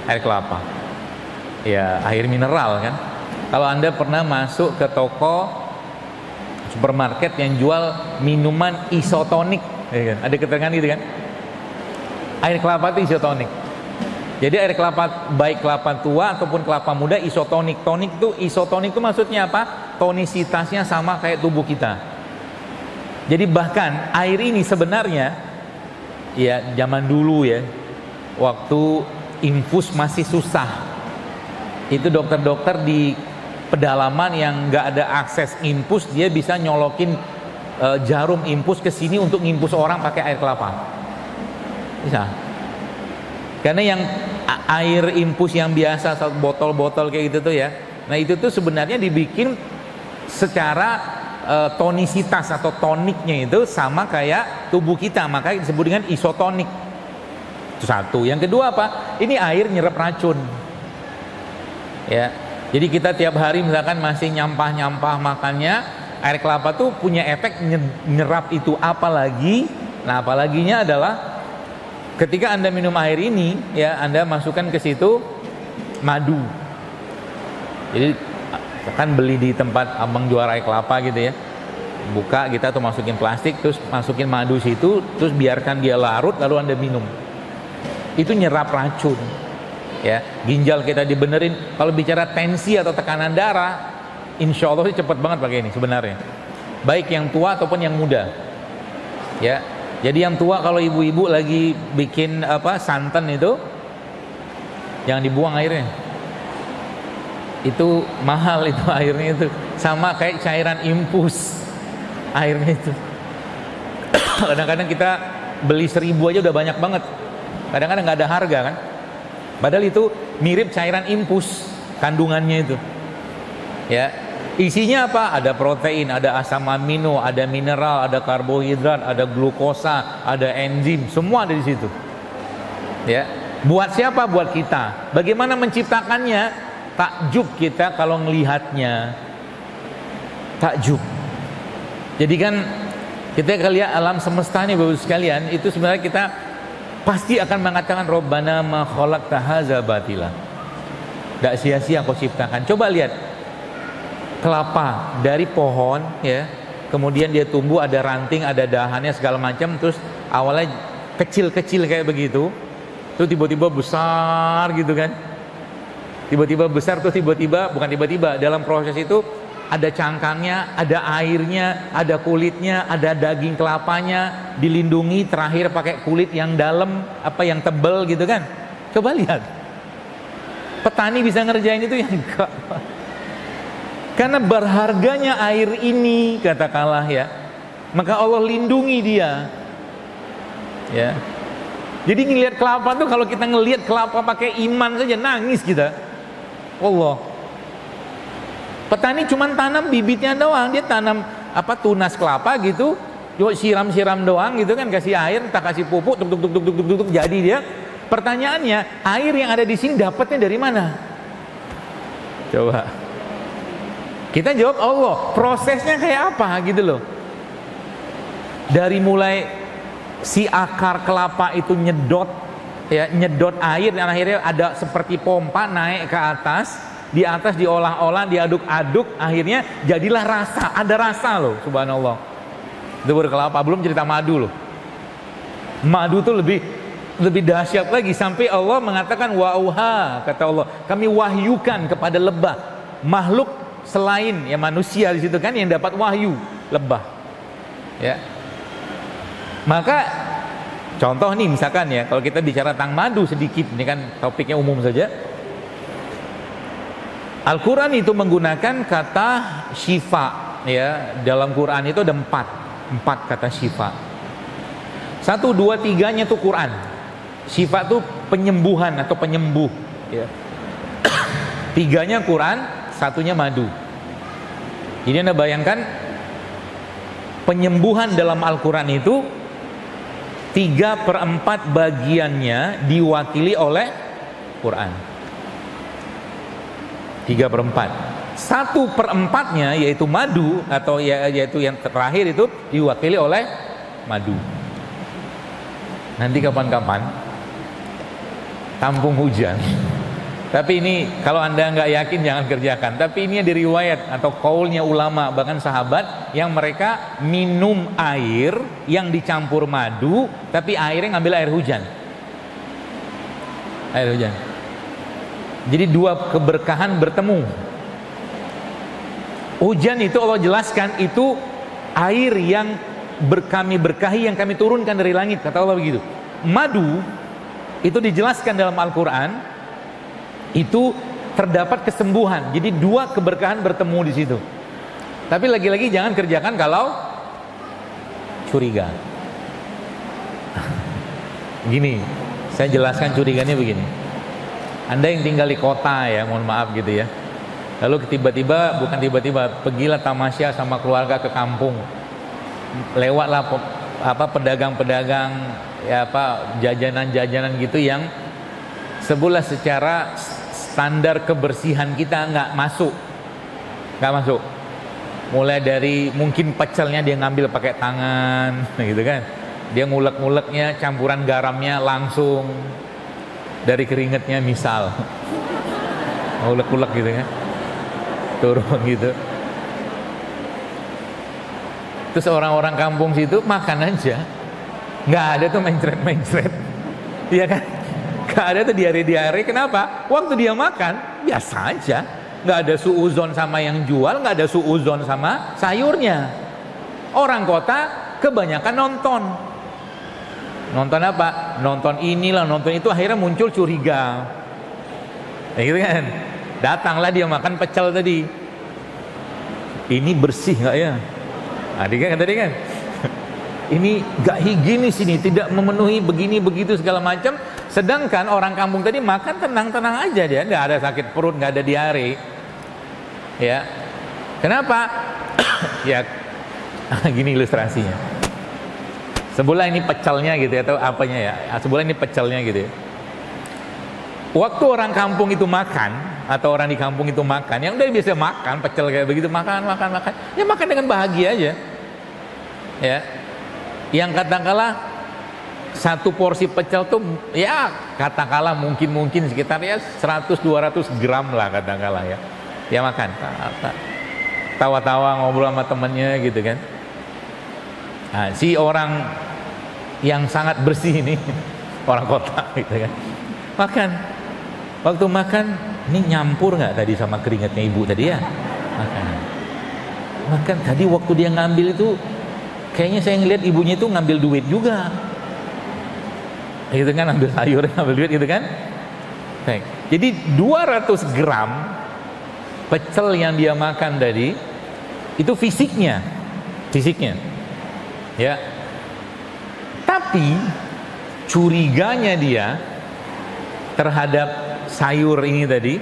Air kelapa. Ya, air mineral kan. Kalau Anda pernah masuk ke toko supermarket yang jual minuman isotonik, ya kan? Ada keterangan gitu kan? Air kelapa itu isotonik. Jadi air kelapa, baik kelapa tua ataupun kelapa muda, isotonik. Isotonik itu maksudnya apa? Tonisitasnya sama kayak tubuh kita. Jadi bahkan air ini sebenarnya, ya zaman dulu ya, waktu infus masih susah, itu dokter-dokter di pedalaman yang nggak ada akses infus, dia bisa nyolokin jarum infus ke sini untuk ngimpus orang pakai air kelapa. Bisa. Karena yang air infus yang biasa botol-botol kayak gitu tuh ya, nah itu tuh sebenarnya dibikin secara tonisitas atau toniknya itu sama kayak tubuh kita, makanya disebut dengan isotonik. Itu satu. Yang kedua apa? Ini air nyerap racun. Ya. Jadi kita tiap hari misalkan masih nyampah makannya, air kelapa tuh punya efek nyerap itu. Apalaginya adalah ketika Anda minum air ini, ya Anda masukkan ke situ madu. Jadi kan beli di tempat abang jual air kelapa gitu ya, buka kita tuh masukin plastik, terus masukin madu situ, terus biarkan dia larut, lalu Anda minum. Itu nyerap racun. Ya, ginjal kita dibenerin. Kalau bicara tensi atau tekanan darah, insya Allah sih cepet banget pakai ini sebenarnya. Baik yang tua ataupun yang muda. Ya. Jadi yang tua kalau ibu-ibu lagi bikin santan itu, jangan dibuang airnya. Itu mahal itu airnya itu. Sama kayak cairan infus airnya itu. Kadang-kadang kita beli 1000 aja udah banyak banget. Kadang-kadang nggak ada harga kan. Padahal itu mirip cairan infus kandungannya itu. Ya. Isinya apa? Ada protein, ada asam amino, ada mineral, ada karbohidrat, ada glukosa, ada enzim, semua ada di situ. Ya. Buat siapa? Buat kita. Bagaimana menciptakannya? Takjub kita kalau melihatnya. Takjub. Jadi kan kita lihat alam semesta ini Bapak sekalian, itu sebenarnya kita pasti akan mengatakan Rabbana ma khalaqta hadza batila. Enggak sia-sia kau ciptakan. Coba lihat kelapa dari pohon ya, kemudian dia tumbuh, ada ranting, ada dahannya segala macam, terus awalnya kecil-kecil kayak begitu, terus tiba-tiba besar gitu kan, tiba-tiba besar, terus tiba-tiba, bukan tiba-tiba, dalam proses itu ada cangkangnya, ada airnya, ada kulitnya, ada daging kelapanya, dilindungi terakhir pakai kulit yang dalam, yang tebal gitu kan. Coba lihat, petani bisa ngerjain itu yang enggak. Karena berharganya air ini, katakanlah ya, maka Allah lindungi dia. Ya. Jadi ngelihat kelapa tuh, kalau kita ngelihat kelapa pakai iman saja nangis kita. Allah. Petani cuma tanam bibitnya doang, dia tanam tunas kelapa gitu, siram-siram doang gitu kan, kasih air, tak kasih pupuk, tuk jadi dia. Pertanyaannya, air yang ada di sini dapatnya dari mana? Coba. Kita jawab Allah. Prosesnya kayak apa gitu loh. Dari mulai si akar kelapa itu nyedot air, dan akhirnya ada seperti pompa naik ke atas, di atas diolah-olah, diaduk-aduk, akhirnya jadilah rasa. Ada rasa loh, subhanallah. Itu baru kelapa, belum cerita madu loh. Madu tuh lebih dahsyat lagi, sampai Allah mengatakan wa'uha, kata Allah, kami wahyukan kepada lebah, makhluk selain ya manusia di situ kan yang dapat wahyu, lebah. Ya. Maka contoh nih misalkan ya, kalau kita bicara tentang madu sedikit, ini kan topiknya umum saja. Al-Quran itu menggunakan kata syifa ya. Dalam Quran itu ada empat kata syifa. 1, 2, 3-nya itu Quran. Syifa itu penyembuhan atau penyembuh ya. 3-nya Quran, 1-nya madu. Jadi Anda bayangkan penyembuhan dalam Al-Quran itu 3/4 bagiannya diwakili oleh Quran. 3/4. 1/4-nya yaitu madu, atau yaitu yang terakhir itu diwakili oleh madu. Nanti kapan-kapan tampung hujan Tapi ini kalau Anda nggak yakin jangan kerjakan. Tapi ini dari riwayat atau kaulnya ulama bahkan sahabat yang mereka minum air yang dicampur madu, tapi airnya ngambil air hujan. Air hujan. Jadi dua keberkahan bertemu. Hujan itu Allah jelaskan itu air yang kami berkahi, yang kami turunkan dari langit, kata Allah begitu. Madu itu dijelaskan dalam Al-Quran itu terdapat kesembuhan. Jadi dua keberkahan bertemu di situ. Tapi lagi-lagi jangan kerjakan kalau curiga. Gini, saya jelaskan curiganya begini. Anda yang tinggal di kota ya, mohon maaf gitu ya. Lalu tiba-tiba, bukan tiba-tiba, pergilah tamasya sama keluarga ke kampung. Lewatlah pedagang-pedagang ya jajanan-jajanan gitu yang sebuah secara standar kebersihan kita nggak masuk. Mulai dari mungkin pecelnya dia ngambil pakai tangan gitu kan, dia ngulek-nguleknya, campuran garamnya langsung dari keringetnya misal, ngulek-ngulek gitu kan, turun gitu. Terus orang-orang kampung situ makan aja, nggak ada tuh mencret-mencret, iya kan? Gak ada tuh diare-diare. Kenapa? Waktu dia makan biasa aja, nggak ada suuzon sama yang jual, nggak ada suuzon sama sayurnya. Orang kota kebanyakan nonton apa? Nonton inilah, nonton itu, akhirnya muncul curiga. Ya gitu kan? Datanglah dia makan pecel tadi. Ini bersih nggak ya? Tadi kan? Ini gak higienis, ini tidak memenuhi begini begitu segala macam. Sedangkan orang kampung tadi makan tenang-tenang aja, dia nggak ada sakit perut, nggak ada diare. Ya, kenapa? Ya, gini ilustrasinya. Sebelah ini pecelnya gitu ya, atau apanya ya? Sebelah ini pecelnya gitu ya. Waktu orang kampung itu makan, atau orang di kampung itu makan, yang udah biasa makan pecel kayak begitu, makan, ya makan dengan bahagia aja. Ya. Yang katakanlah satu porsi pecel tuh ya katakanlah mungkin sekitar ya 100-200 gram lah katakanlah ya. Ya makan, tawa-tawa ngobrol sama temennya gitu kan. Nah, si orang yang sangat bersih ini orang kota gitu kan, makan. Waktu makan, ini nyampur nggak tadi sama keringatnya ibu tadi ya? Makan tadi waktu dia ngambil itu kayaknya saya ngeliat ibunya itu ngambil duit juga, gitu kan, ambil sayur, ngambil duit gitu kan. Baik. Jadi 200 gram pecel yang dia makan tadi itu fisiknya, ya. Tapi curiganya dia terhadap sayur ini tadi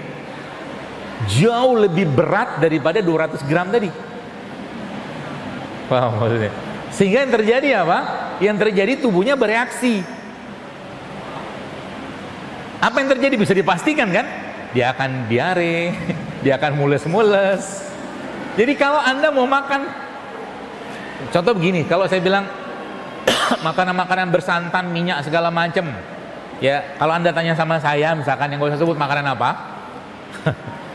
jauh lebih berat daripada 200 gram tadi. Paham maksudnya? Sehingga yang terjadi apa? Yang terjadi tubuhnya bereaksi. Apa yang terjadi bisa dipastikan kan? Dia akan diare, dia akan mules-mules. Jadi kalau Anda mau makan, contoh begini, kalau saya bilang makanan-makanan bersantan, minyak segala macam, ya kalau Anda tanya sama saya, misalkan yang gak usah sebut makanan apa,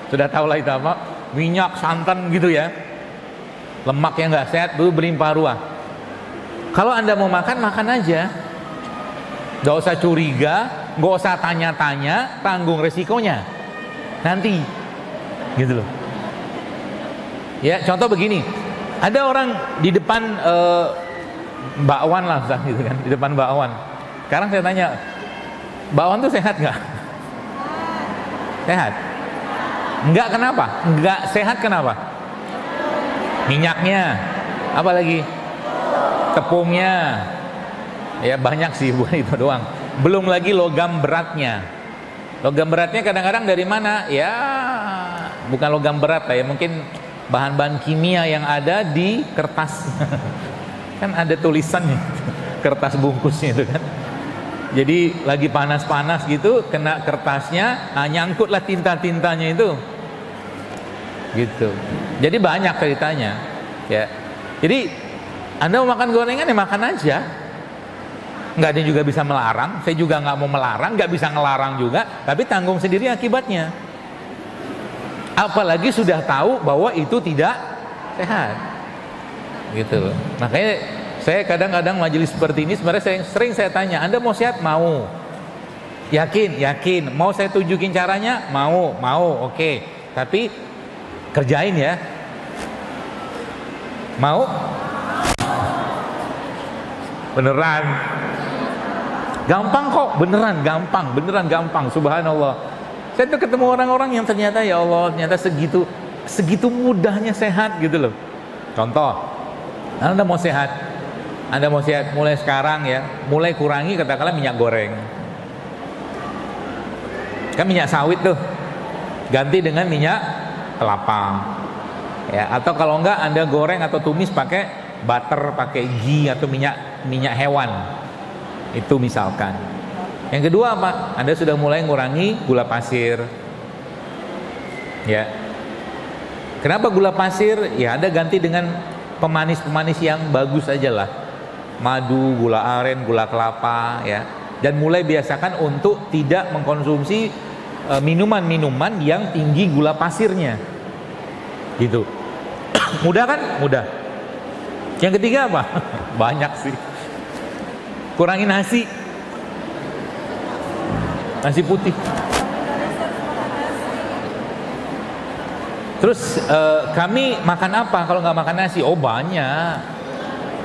sudah tahu lah itu apa, minyak, santan gitu ya, lemak yang nggak sehat, dulu berlimpah ruah. Kalau Anda mau makan, makan aja, nggak usah curiga, nggak usah tanya-tanya, tanggung resikonya nanti, gitu loh. Ya contoh begini, ada orang di depan bakwan lah, gitu kan, di depan bakwan. Sekarang saya tanya, bakwan tuh sehat nggak? Sehat? Enggak, kenapa? Enggak sehat kenapa? Minyaknya, apa lagi? Tepungnya, ya banyak sih, bukan itu doang. Belum lagi logam beratnya. Logam beratnya kadang-kadang dari mana? Ya bukan logam berat lah ya, mungkin bahan-bahan kimia yang ada di kertas. Kan ada tulisannya, kertas bungkusnya itu kan. Jadi lagi panas-panas gitu, kena kertasnya, nyangkutlah tinta-tintanya itu. Gitu. Jadi banyak ceritanya, ya. Jadi Anda mau makan gorengan ya makan aja. nggak ada juga bisa melarang, saya juga nggak mau melarang, nggak bisa ngelarang juga, tapi tanggung sendiri akibatnya. Apalagi sudah tahu bahwa itu tidak sehat, gitu. Makanya saya kadang-kadang majelis seperti ini sebenarnya sering saya tanya, Anda mau sehat? Mau. Yakin. Mau saya tunjukin caranya? Mau. Oke. Tapi kerjain ya. Mau? Beneran. Gampang kok, beneran gampang. Subhanallah. Saya tuh ketemu orang-orang yang ternyata ya Allah, ternyata segitu mudahnya sehat gitu loh. Contoh, Anda mau sehat mulai sekarang ya, mulai kurangi katakanlah minyak goreng. Kan minyak sawit tuh, ganti dengan minyak kelapa. Ya, atau kalau enggak Anda goreng atau tumis pakai butter, pakai ghee atau minyak hewan. Itu misalkan. Yang kedua apa? Anda sudah mulai ngurangi gula pasir. Ya. Kenapa gula pasir? Ya Anda ganti dengan pemanis-pemanis yang bagus aja lah. Madu, gula aren, gula kelapa ya. Dan mulai biasakan untuk tidak mengkonsumsi minuman-minuman yang tinggi gula pasirnya. Gitu. Mudah kan? Mudah. Yang ketiga apa? Banyak sih. Kurangi nasi putih. Terus kami makan apa kalau nggak makan nasi? Oh banyak.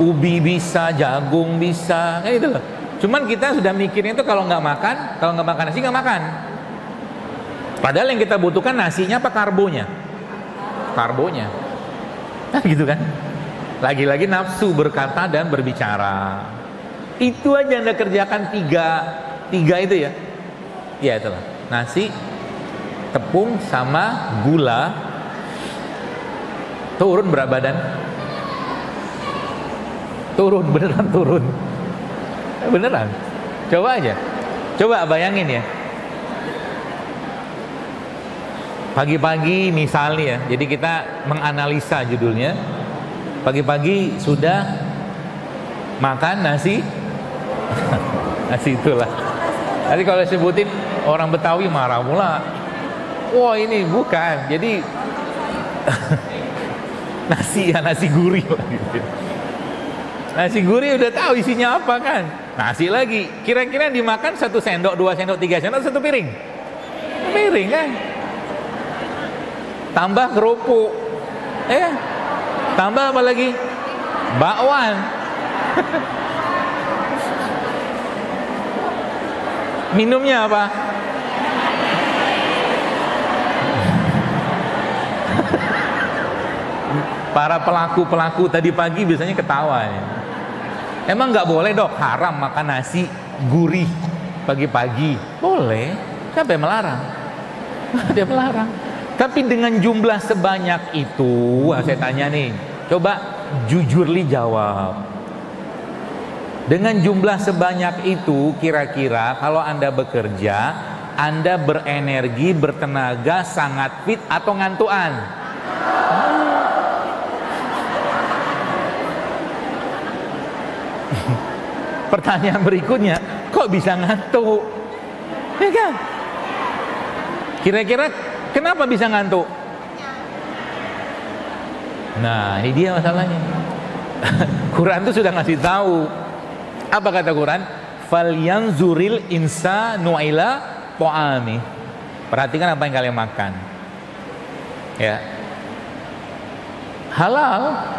Ubi bisa, jagung bisa, kayak gitu loh. Cuman kita sudah mikirin itu kalau nggak makan nasi nggak makan. Padahal yang kita butuhkan nasinya apa karbonya? Karbonya. Nah gitu kan. Lagi-lagi nafsu berkata dan berbicara. Itu aja Anda kerjakan tiga itu ya. Ya itulah, nasi, tepung sama gula. Turun berat badan. Beneran turun. Beneran. Coba aja. Coba bayangin ya. Pagi-pagi misalnya ya. Jadi kita menganalisa judulnya. Pagi-pagi sudah makan nasi. Nasi itulah. Nanti kalau sebutin orang Betawi marah mula. Wah ini bukan. Jadi nasi gurih lagi. Nasi gurih udah tahu isinya apa kan. Nasi lagi. Kira-kira dimakan 1 sendok, 2 sendok, 3 sendok, 1 piring. Piring kan. Tambah kerupuk. Tambah apa lagi? Bakwan. Minumnya apa? Para pelaku tadi pagi biasanya ketawa ya. Emang nggak boleh dok, haram makan nasi gurih pagi-pagi? Boleh, siapa yang melarang? Dia melarang. Tapi dengan jumlah sebanyak itu, saya tanya nih, coba jujurli jawab. Dengan jumlah sebanyak itu, kira-kira kalau Anda bekerja, Anda berenergi, bertenaga, sangat fit atau ngantuan? Pertanyaan berikutnya, kok bisa ngantuk? Ya kan? Kira-kira kenapa bisa ngantuk? Nah, ini dia masalahnya. Quran itu sudah ngasih tahu. Apa kata Quran? Falyanzuril insanu ila ta'ami. Perhatikan apa yang kalian makan. Ya. Halal.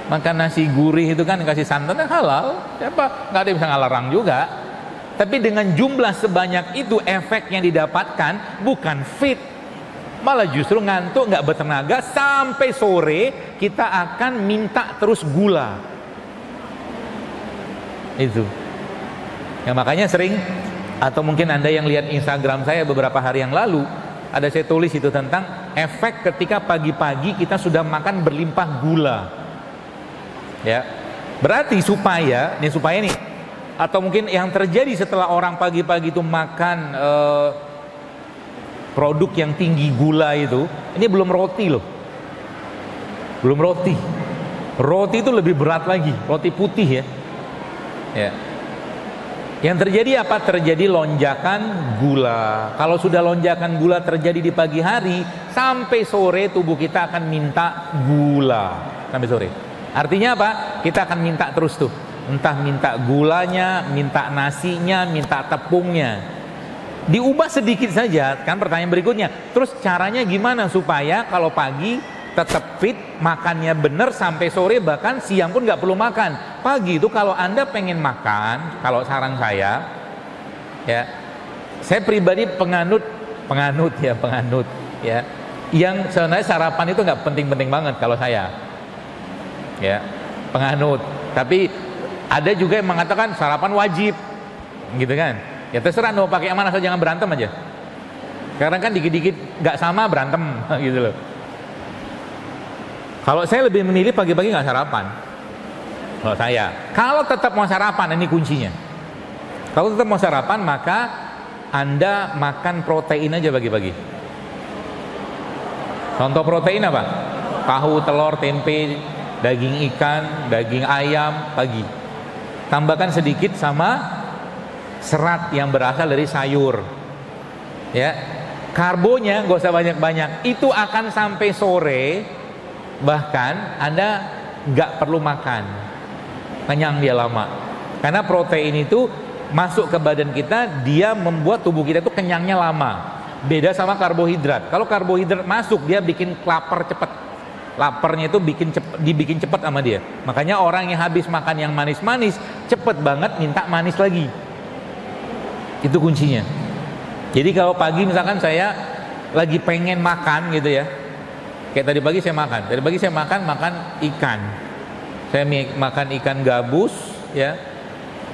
Makan nasi gurih itu kan kasih santan kan halal. Siapa? Nggak ada yang bisa ngalarang juga. Tapi dengan jumlah sebanyak itu, efek yang didapatkan bukan fit, malah justru ngantuk, nggak bertenaga. Sampai sore kita akan minta terus gula. Itu ya, makanya sering, atau mungkin Anda yang lihat Instagram saya beberapa hari yang lalu, ada saya tulis itu tentang efek ketika pagi-pagi kita sudah makan berlimpah gula. Ya, berarti supaya nih, atau mungkin yang terjadi setelah orang pagi-pagi itu makan produk yang tinggi gula itu, ini belum roti loh, belum roti. Roti itu lebih berat lagi, roti putih ya. Ya. Yang terjadi apa? Terjadi lonjakan gula. Kalau sudah lonjakan gula terjadi di pagi hari, sampai sore tubuh kita akan minta gula. Sampai sore. Artinya apa? Kita akan minta terus tuh. Entah minta gulanya, minta nasinya, minta tepungnya. Diubah sedikit saja, kan pertanyaan berikutnya. Terus caranya gimana supaya kalau pagi tetap fit, makannya benar sampai sore, bahkan siang pun nggak perlu makan. Pagi itu kalau Anda pengen makan, kalau saran saya, ya, saya pribadi penganut ya, yang sebenarnya sarapan itu nggak penting-penting banget kalau saya, ya, penganut. Tapi ada juga yang mengatakan sarapan wajib, gitu kan? Ya terserah mau pakai yang mana, asal jangan berantem aja. Karena kan dikit-dikit nggak sama berantem, gitu loh. Kalau saya lebih memilih pagi-pagi nggak sarapan. Kalau saya, kalau tetap mau sarapan, ini kuncinya. Kalau tetap mau sarapan, maka Anda makan protein aja pagi-pagi. Contoh protein apa? Tahu, telur, tempe, daging ikan, daging ayam pagi. Tambahkan sedikit sama serat yang berasal dari sayur. Ya, karbonya nggak usah banyak-banyak. Itu akan sampai sore. Bahkan Anda nggak perlu makan, kenyang dia lama. Karena protein itu masuk ke badan kita, dia membuat tubuh kita itu kenyangnya lama. Beda sama karbohidrat. Kalau karbohidrat masuk, dia bikin lapar cepat. Laparnya itu dibikin cepat sama dia. Makanya orang yang habis makan yang manis-manis, cepet banget minta manis lagi. Itu kuncinya. Jadi kalau pagi misalkan saya lagi pengen makan gitu ya, kayak tadi pagi saya makan ikan. Saya makan ikan gabus, ya,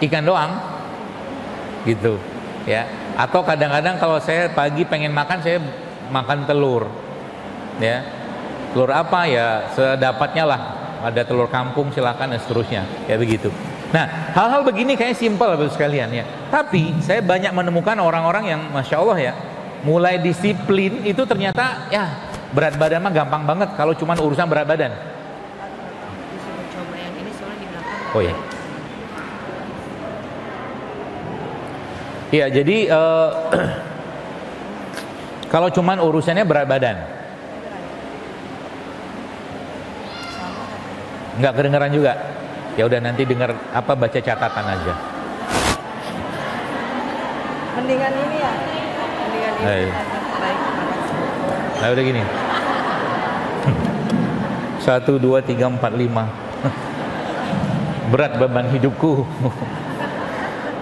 ikan doang, gitu, ya. Atau kadang-kadang kalau saya pagi pengen makan, saya makan telur, ya. Telur apa ya? Sedapatnya lah. Ada telur kampung silakan dan seterusnya, kayak begitu. Nah, hal-hal begini kayak simpel Bapak sekalian ya. Tapi saya banyak menemukan orang-orang yang masya Allah ya, mulai disiplin itu ternyata ya. Berat badan mah gampang banget kalau cuma urusan berat badan. Coba yang ini soalnya di belakang. Oh ya. Iya, jadi kalau cuma urusannya berat badan, nggak kedengeran juga. Ya udah nanti dengar apa, baca catatan aja. Mendingan ini ya. Mendingan ini. Hai. Baik, makasih. Nah udah gini. 1, 2, 3, 4, 5. Berat beban hidupku.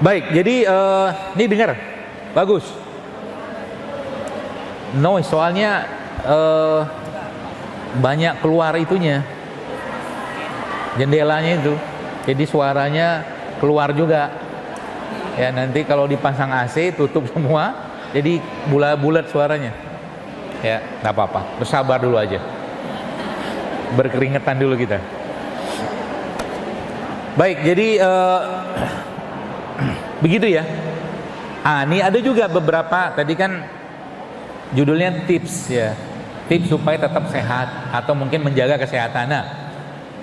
Baik, jadi ini dengar. Bagus. Noise soalnya banyak keluar itunya. Jendelanya itu. Jadi suaranya keluar juga. Ya nanti kalau dipasang AC tutup semua, jadi bulat-bulat suaranya. Ya, nggak apa-apa. Bersabar dulu aja. Berkeringetan dulu kita. Baik, jadi begitu ya. Ini ada juga beberapa. Tadi kan judulnya tips ya. Tips supaya tetap sehat atau mungkin menjaga kesehatan. Nah,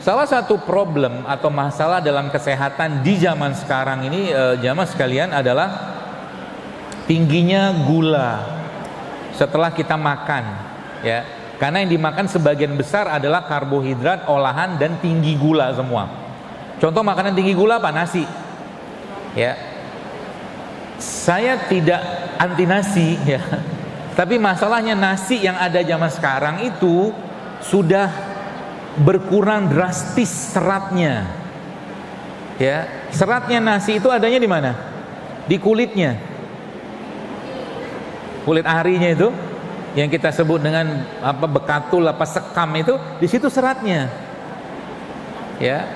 salah satu problem atau masalah dalam kesehatan di zaman sekarang ini, jamaah sekalian, adalah tingginya gula setelah kita makan, ya. Karena yang dimakan sebagian besar adalah karbohidrat olahan dan tinggi gula semua. Contoh makanan tinggi gula apa? Nasi, ya. Saya tidak anti nasi, ya. Tapi masalahnya nasi yang ada zaman sekarang itu sudah berkurang drastis seratnya, ya. Seratnya nasi itu adanya di mana? Di kulitnya, kulit arinya itu yang kita sebut dengan apa, bekatul apa sekam, itu di situ seratnya, ya.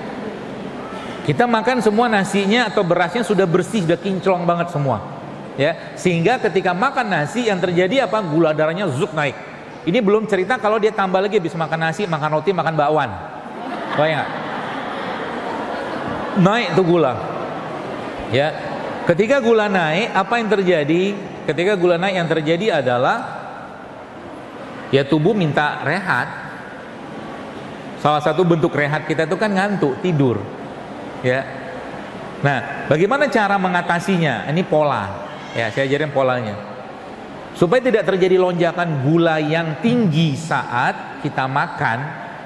Kita makan semua nasinya atau berasnya sudah bersih, sudah kinclong banget semua, ya. Sehingga ketika makan nasi yang terjadi apa? Gula darahnya zuk naik. Ini belum cerita kalau dia tambah lagi habis makan nasi, makan roti, makan bakwan. Bayang nggak? Naik tuh gula. Ya. Ketika gula naik, apa yang terjadi? Ketika gula naik, yang terjadi adalah ya tubuh minta rehat. Salah satu bentuk rehat kita itu kan ngantuk, tidur. Ya. Nah, bagaimana cara mengatasinya? Ini pola. Ya, saya ajarin polanya. Supaya tidak terjadi lonjakan gula yang tinggi saat kita makan.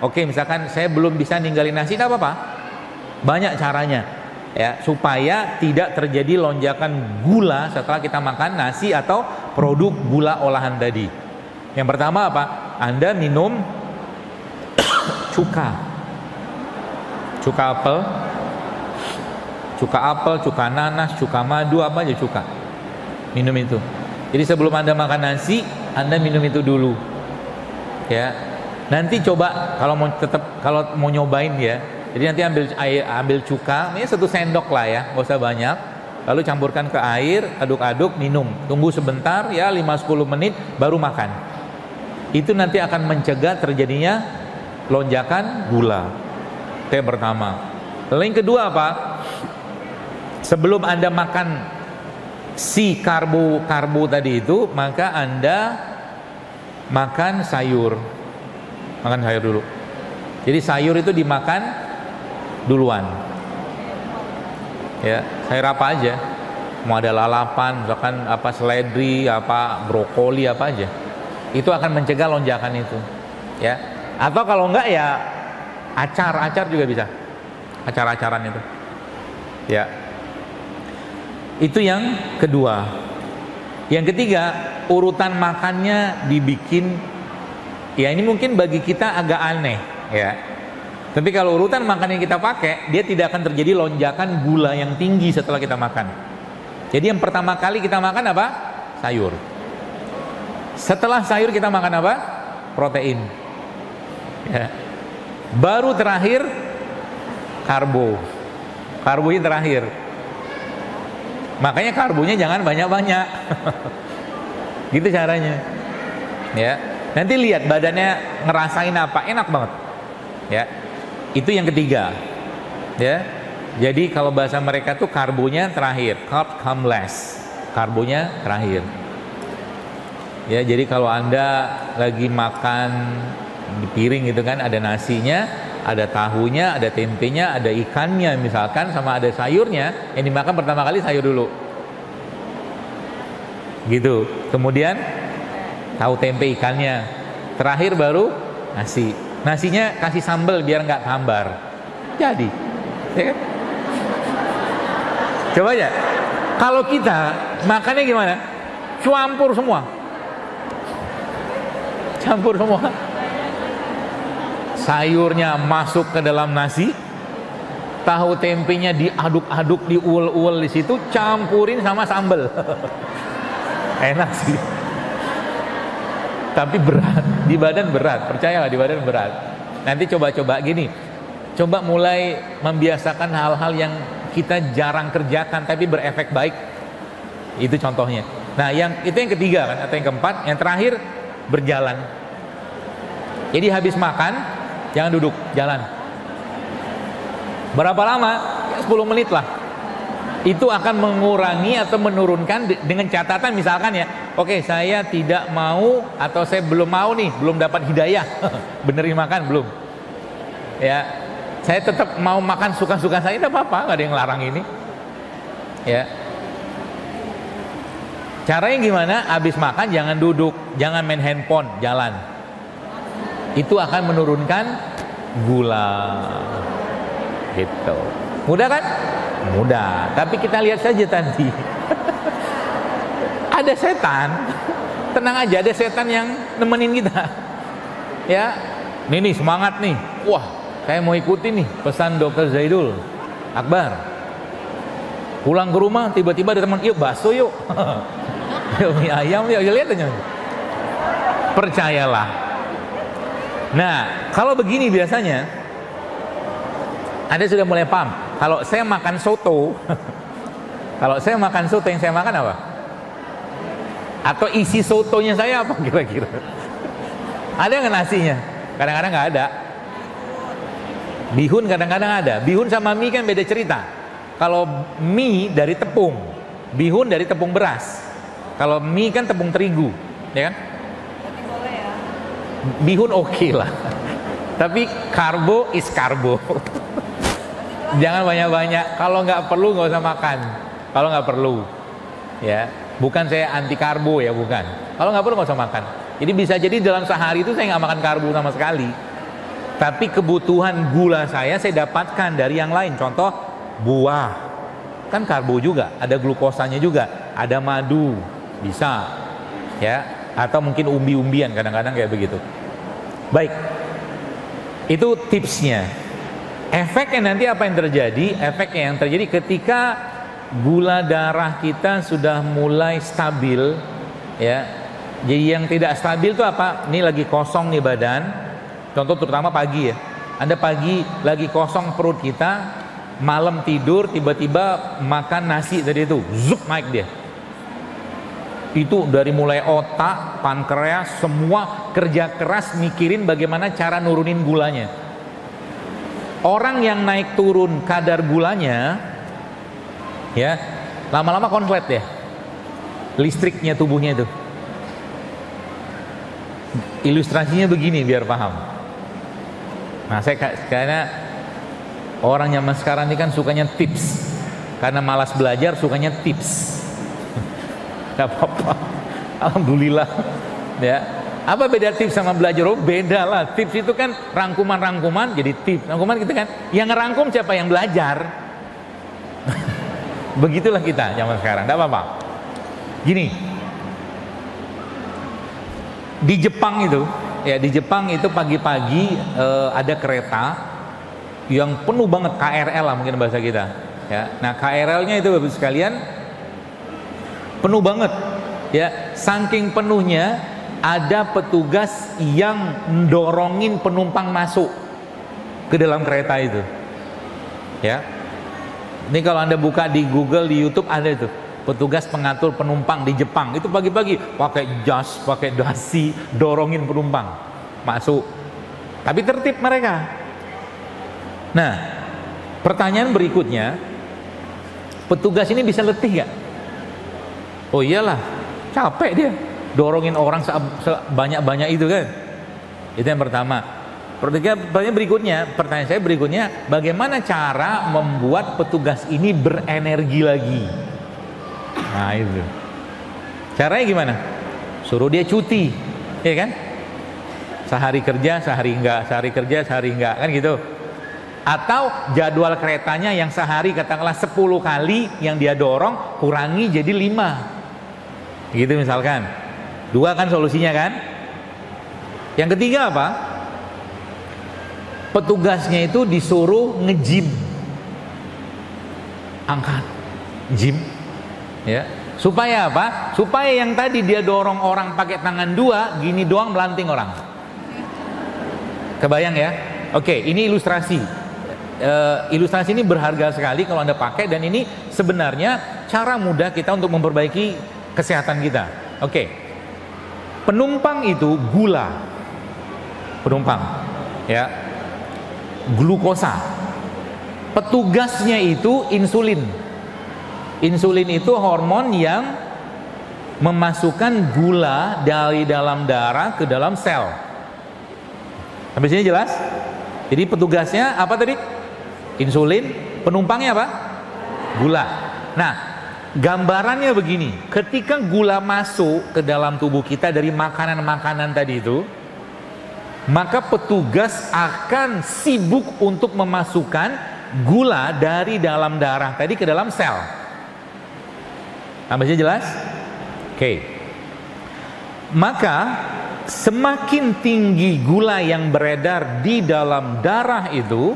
Oke, misalkan saya belum bisa ninggalin nasi, tidak apa-apa. Banyak caranya. Ya, supaya tidak terjadi lonjakan gula setelah kita makan nasi atau produk gula olahan tadi. Yang pertama apa? Anda minum cuka apel, cuka nanas, cuka madu, apa aja cuka. Minum itu. Jadi sebelum Anda makan nasi, Anda minum itu dulu. Ya. Nanti coba kalau mau nyobain ya. Jadi nanti ambil cuka, ini 1 sendok lah ya, nggak usah banyak. Lalu campurkan ke air, aduk-aduk, minum. Tunggu sebentar ya 5-10 menit baru makan. Itu nanti akan mencegah terjadinya lonjakan gula. Itu yang pertama. Lalu yang kedua apa? Sebelum Anda makan si karbo tadi itu, maka Anda makan sayur. Makan sayur dulu. Jadi sayur itu dimakan duluan. Ya, sayur apa aja. Mau ada lalapan, misalkan apa seledri, apa brokoli, apa aja. Itu akan mencegah lonjakan itu. Ya. Atau kalau enggak ya acar juga bisa. Acar-acaran itu. Ya. Itu yang kedua. Yang ketiga, urutan makannya dibikin, ya ini mungkin bagi kita agak aneh, ya. Tapi kalau urutan makan yang kita pakai, dia tidak akan terjadi lonjakan gula yang tinggi setelah kita makan. Jadi yang pertama kali kita makan apa? Sayur. Setelah sayur kita makan apa? Protein. Ya. Baru terakhir karbo. Karbonya terakhir. Makanya karbonya jangan banyak-banyak. Gitu caranya. Ya. Nanti lihat badannya ngerasain apa, enak banget. Ya. Itu yang ketiga. Ya. Jadi kalau bahasa mereka tuh karbonya terakhir, carb come last. Karbonya terakhir. Ya, jadi kalau Anda lagi makan di piring gitu kan, ada nasinya, ada tahunya, ada tempenya, ada ikannya misalkan, sama ada sayurnya, yang dimakan pertama kali sayur dulu. Gitu. Kemudian tahu tempe ikannya. Terakhir baru nasi. Nasinya kasih sambal biar nggak hambar. Jadi, ya kan? Coba aja. Kalau kita makannya gimana? Campur semua. Campur semua. Sayurnya masuk ke dalam nasi, tahu tempenya diaduk-aduk, diuel-uel di situ, campurin sama sambal. Enak sih. Tapi berat, di badan berat, percayalah di badan berat. Nanti coba-coba gini. Coba mulai membiasakan hal-hal yang kita jarang kerjakan tapi berefek baik. Itu contohnya. Nah, itu yang ketiga kan, atau yang keempat, yang terakhir berjalan. Jadi habis makan jangan duduk, jalan. Berapa lama? Ya 10 menit lah. Itu akan mengurangi atau menurunkan dengan catatan misalkan ya, oke, saya tidak mau atau saya belum mau nih, belum dapat hidayah. Benerin makan belum? Ya, saya tetap mau makan suka-suka saya, tidak apa-apa, nggak ada yang larang ini. Ya. Caranya gimana? Habis makan jangan duduk, jangan main handphone, jalan. Itu akan menurunkan gula. Gitu. Mudah kan? Mudah. Tapi kita lihat saja tadi. Ada setan. Tenang aja, ada setan yang nemenin kita. Ya. Nih semangat nih. Wah, saya mau ikutin nih pesan Dr. Zaidul Akbar. Pulang ke rumah tiba-tiba ada teman, yuk bakso yuk. Yuk mie ayam yuk, lihat aja. Percayalah. Nah, kalau begini biasanya Anda sudah mulai paham. Kalau saya makan soto, kalau saya makan soto, yang saya makan apa? Atau isi sotonya saya apa kira-kira? Ada nggak nasinya? Kadang-kadang nggak ada. Bihun kadang-kadang ada. Bihun sama mie kan beda cerita. Kalau mie dari tepung, bihun dari tepung beras. Kalau mie kan tepung terigu, ya kan? Berarti boleh ya? Bihun oke lah. Tapi karbo is karbo. Itu Jangan banyak-banyak. Kalau nggak perlu nggak usah makan. Kalau nggak perlu, ya. Bukan saya anti karbo ya, bukan. Kalau nggak perlu nggak usah makan. Jadi bisa jadi dalam sehari itu saya nggak makan karbo sama sekali. Tapi kebutuhan gula saya dapatkan dari yang lain. Contoh buah, kan karbo juga. Ada glukosanya juga. Ada madu, bisa, ya. Atau mungkin umbi-umbian kadang-kadang kayak begitu. Baik, itu tipsnya. Efeknya nanti apa yang terjadi? Efeknya yang terjadi ketika gula darah kita sudah mulai stabil, ya. Jadi yang tidak stabil itu apa? Ini lagi kosong nih badan. Contoh terutama pagi ya. Anda pagi lagi kosong perut kita, malam tidur tiba-tiba makan nasi tadi itu, zup naik dia. Itu dari mulai otak, pankreas, semua kerja keras mikirin bagaimana cara nurunin gulanya. Orang yang naik turun kadar gulanya, ya, lama-lama konslet ya, listriknya tubuhnya itu. Ilustrasinya begini biar paham. Nah, karena orang zaman sekarang ini kan sukanya tips, karena malas belajar sukanya tips. Gak apa-apa, alhamdulillah, ya. Apa beda tips sama belajar? Oh beda lah, tips itu kan rangkuman-rangkuman jadi tips. Rangkuman gitu kan, yang ngerangkum siapa? Yang belajar. Begitulah kita zaman sekarang, gak apa-apa. Gini, di Jepang itu, ya di Jepang itu pagi-pagi ada kereta yang penuh banget, KRL lah mungkin bahasa kita. Ya, nah KRL-nya itu bagus sekalian, penuh banget. Ya, saking penuhnya ada petugas yang dorongin penumpang masuk ke dalam kereta itu. Ya. Ini kalau Anda buka di Google, di YouTube ada itu. Petugas pengatur penumpang di Jepang. Itu pagi-pagi pakai jas, pakai dasi, dorongin penumpang masuk. Tapi tertib mereka. Nah, pertanyaan berikutnya, petugas ini bisa letih gak? Oh iyalah, capek dia. Dorongin orang sebanyak-banyak itu kan. Itu yang pertama. Pertanyaan saya berikutnya, bagaimana cara membuat petugas ini berenergi lagi? Nah itu. Caranya gimana? Suruh dia cuti, ya kan? Sehari kerja, sehari enggak, sehari kerja, sehari enggak, kan gitu. Atau jadwal keretanya yang sehari katakanlah 10 kali yang dia dorong, kurangi jadi 5. Gitu misalkan. 2 kan solusinya kan. Yang ketiga apa? Petugasnya itu disuruh nge-gym, angkat gym, ya. Supaya apa? Supaya yang tadi dia dorong orang pakai tangan 2, gini doang melanting orang. Kebayang ya? Oke, ini ilustrasi. Ilustrasi ini berharga sekali kalau Anda pakai, dan ini sebenarnya cara mudah kita untuk memperbaiki kesehatan kita. Oke. Penumpang itu gula, penumpang, ya, glukosa. Petugasnya itu insulin. Insulin itu hormon yang memasukkan gula dari dalam darah ke dalam sel. Sampai sini jelas? Jadi petugasnya apa tadi? Insulin. Penumpangnya apa? Gula. Nah, gambarannya begini, ketika gula masuk ke dalam tubuh kita dari makanan-makanan tadi itu, maka petugas akan sibuk untuk memasukkan gula dari dalam darah tadi ke dalam sel. Namanya jelas? Oke. Maka semakin tinggi gula yang beredar di dalam darah itu,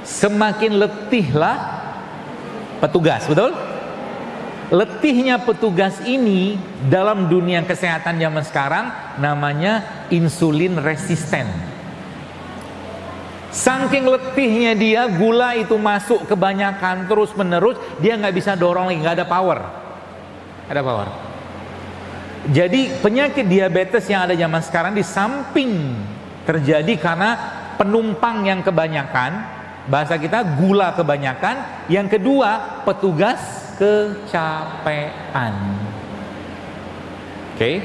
semakin letihlah petugas, betul? Letihnya petugas ini dalam dunia kesehatan zaman sekarang namanya insulin resisten. Saking letihnya dia, gula itu masuk kebanyakan terus menerus, dia nggak bisa dorong lagi, nggak ada power. Ada power. Jadi penyakit diabetes yang ada zaman sekarang di samping terjadi karena penumpang yang kebanyakan, bahasa kita gula kebanyakan, yang kedua petugas kecapean. Oke.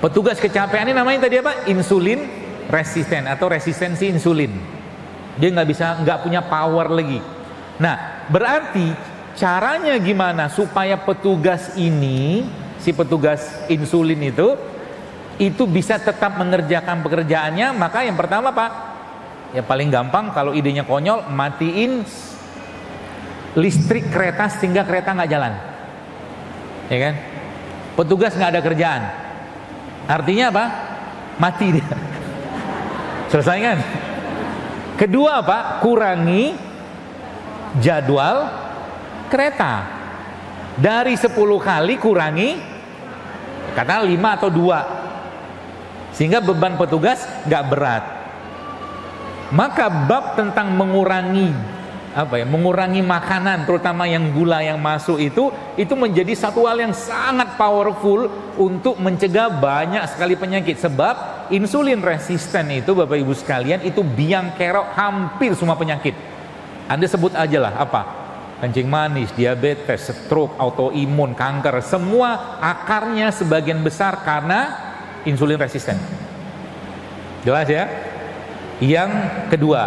Petugas kecapean ini namanya tadi apa? Insulin resisten atau resistensi insulin. Dia nggak punya power lagi. Nah, berarti caranya gimana supaya petugas ini, si petugas insulin itu bisa tetap mengerjakan pekerjaannya? Maka yang pertama Pak, ya paling gampang kalau idenya konyol, matiin listrik kereta sehingga kereta nggak jalan, ya kan? Petugas nggak ada kerjaan, artinya apa? Mati dia. Selesai kan? Kedua Pak, kurangi jadwal kereta dari 10 kali kurangi kata 5 atau 2 sehingga beban petugas nggak berat. Maka bab tentang mengurangi mengurangi makanan terutama yang gula yang masuk itu menjadi satu hal yang sangat powerful untuk mencegah banyak sekali penyakit. Sebab insulin resisten itu Bapak Ibu sekalian itu biang kerok hampir semua penyakit. Anda sebut aja lah apa? Kencing manis, diabetes, stroke, autoimun, kanker, semua akarnya sebagian besar karena insulin resisten. Jelas ya? Yang kedua,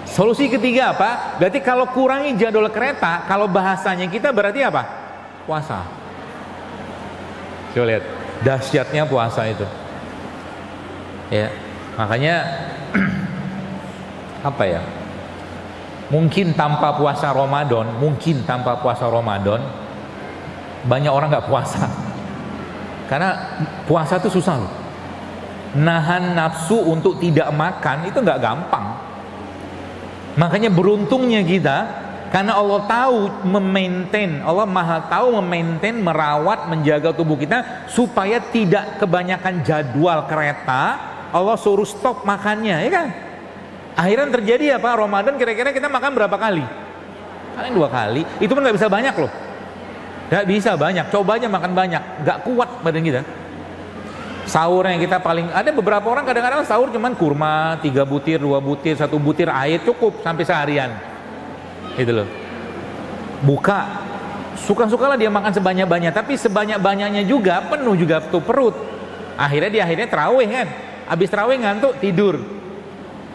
solusi ketiga apa? Berarti kalau kurangi jadwal kereta, kalau bahasanya kita berarti apa? Puasa. Coba lihat, dahsyatnya puasa itu. Ya, makanya apa ya? Mungkin tanpa puasa Ramadan, banyak orang nggak puasa. Karena puasa itu susah loh. Nahan nafsu untuk tidak makan itu nggak gampang. Makanya beruntungnya kita, karena Allah tahu Allah maha tahu memaintain, merawat, menjaga tubuh kita supaya tidak kebanyakan jadwal kereta. Allah suruh stop makannya, ya kan? Akhirnya terjadi apa? Ramadan kira-kira kita makan berapa kali? Paling 2 kali. Itu pun nggak bisa banyak loh. Nggak bisa banyak. Coba aja makan banyak, nggak kuat badan kita. Sahurnya kita paling, ada beberapa orang kadang-kadang sahur cuman kurma 3 butir, 2 butir, 1 butir air cukup sampai seharian. Itu loh. Buka, suka-sukalah dia makan sebanyak-banyak, tapi sebanyak-banyaknya juga penuh juga tuh perut. Akhirnya terawih kan. Habis terawih ngantuk tidur.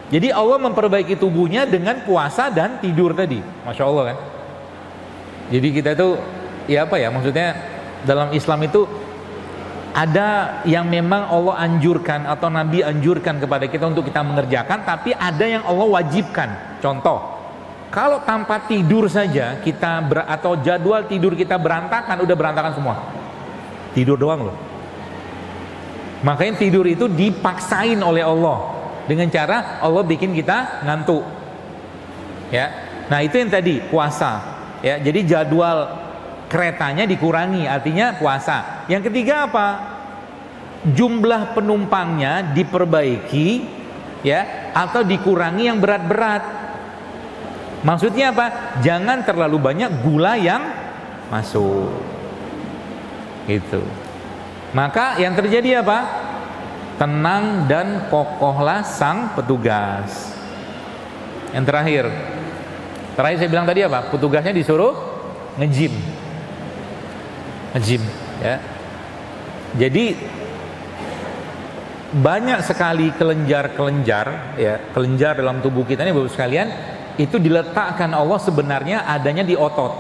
Jadi Allah memperbaiki tubuhnya dengan puasa dan tidur tadi. Masya Allah kan. Jadi kita tuh ya apa ya, maksudnya dalam Islam itu ada yang memang Allah anjurkan atau Nabi anjurkan kepada kita untuk kita mengerjakan, tapi ada yang Allah wajibkan. Contoh, kalau tanpa tidur saja kita atau jadwal tidur kita berantakan, udah berantakan semua. Tidur doang loh. Makanya tidur itu dipaksain oleh Allah dengan cara Allah bikin kita ngantuk. Ya. Nah, itu yang tadi puasa. Ya, jadi jadwal keretanya dikurangi, artinya puasa. Yang ketiga apa? Jumlah penumpangnya diperbaiki, ya, atau dikurangi yang berat-berat. Maksudnya apa? Jangan terlalu banyak gula yang masuk. Gitu. Maka yang terjadi apa? Tenang dan kokohlah sang petugas. Yang terakhir saya bilang tadi apa? Petugasnya disuruh nge-gym, ya. Jadi banyak sekali kelenjar ya, kelenjar dalam tubuh kita ini Bapak sekalian, itu diletakkan Allah sebenarnya adanya di otot.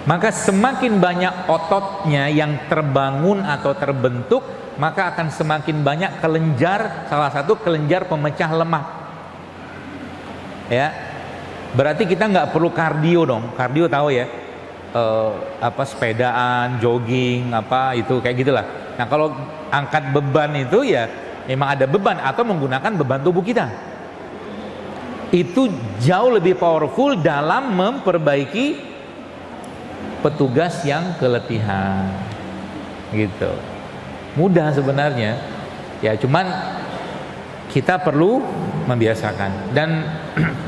Maka semakin banyak ototnya yang terbangun atau terbentuk, maka akan semakin banyak kelenjar, salah satu kelenjar pemecah lemak. Ya, berarti kita nggak perlu kardio dong. Kardio tahu ya, sepedaan, jogging, itu kayak gitulah. Nah, kalau angkat beban itu ya memang ada beban atau menggunakan beban tubuh kita. Itu jauh lebih powerful dalam memperbaiki petugas yang keletihan. Gitu. Mudah sebenarnya. Ya, cuman kita perlu membiasakan. Dan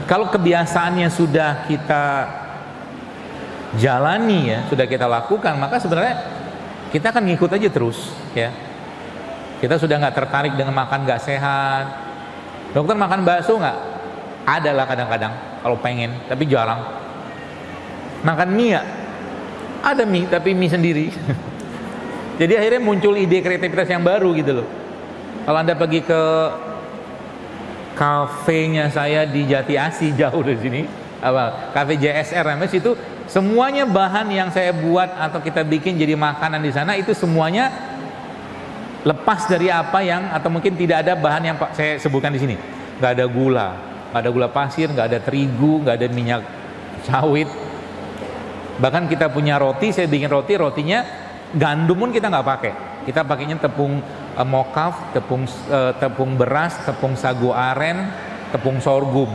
kalau kebiasaannya sudah kita jalani ya, sudah kita lakukan, maka sebenarnya kita akan ngikut aja terus ya. Kita sudah nggak tertarik dengan makan nggak sehat. Dokter makan bakso nggak? Ada lah kadang-kadang kalau pengen, tapi jarang. Makan mie nggak? Ada mie, tapi mie sendiri. Jadi akhirnya muncul ide kreativitas yang baru gitu loh. Kalau Anda pergi ke kafenya saya di Jati Asih, jauh dari sini, apa, kafe JSR namanya, situ semuanya bahan yang saya buat atau kita bikin jadi makanan di sana itu semuanya lepas dari apa yang, atau mungkin tidak ada bahan yang saya sebutkan di sini. Nggak ada gula, nggak ada gula pasir, nggak ada terigu, nggak ada minyak sawit. Bahkan kita punya roti, saya bikin rotinya gandum pun kita nggak pakai. Kita pakainya tepung mokaf, tepung beras, tepung sagu aren, tepung sorghum.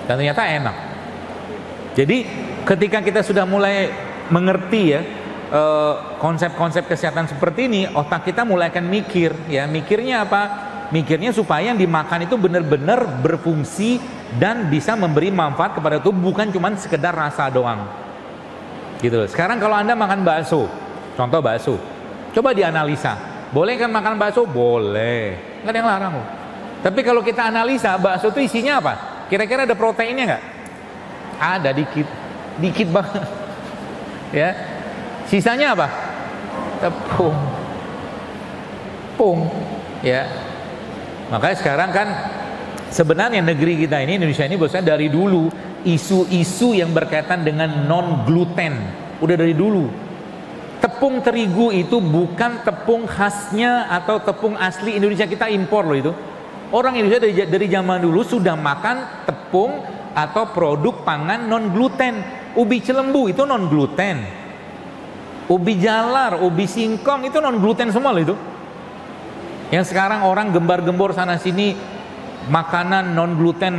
Dan ternyata enak. Jadi ketika kita sudah mulai mengerti ya konsep-konsep kesehatan seperti ini, otak kita mulai akan mikir ya. Mikirnya apa? Mikirnya supaya yang dimakan itu benar-benar berfungsi dan bisa memberi manfaat kepada tubuh, bukan cuma sekedar rasa doang. Gitu loh. Sekarang kalau Anda makan bakso, contoh bakso, coba dianalisa. Boleh kan makan bakso? Boleh. Nggak ada yang larang loh. Tapi kalau kita analisa, bakso itu isinya apa? Kira-kira ada proteinnya nggak? Ada dikit. Dikit banget. Ya. Sisanya apa? Tepung. Ya. Makanya sekarang kan sebenarnya negeri kita ini, Indonesia ini, bosnya dari dulu isu-isu yang berkaitan dengan non gluten udah dari dulu. Tepung terigu itu bukan tepung khasnya atau tepung asli Indonesia, kita impor loh itu. Orang Indonesia dari zaman dulu sudah makan tepung atau produk pangan non gluten. Ubi Cilembu itu non gluten. Ubi jalar, ubi singkong itu non gluten semua loh itu. Yang sekarang orang gembar-gembor sana sini makanan non gluten.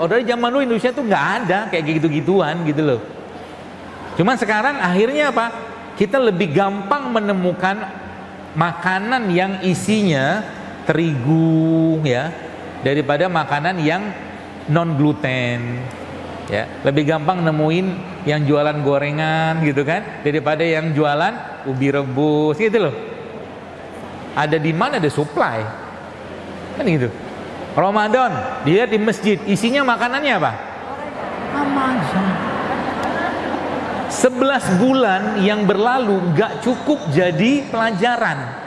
Oh, dari zaman dulu Indonesia tuh nggak ada kayak gitu-gituan gitu loh. Cuman sekarang akhirnya apa? Kita lebih gampang menemukan makanan yang isinya terigu ya daripada makanan yang non gluten. Ya, lebih gampang nemuin yang jualan gorengan gitu kan daripada yang jualan ubi rebus gitu loh. Ada di mana ada supply. Kan gitu. Ramadan, dia di masjid, isinya makanannya apa? Ramadan. 11 bulan yang berlalu gak cukup jadi pelajaran.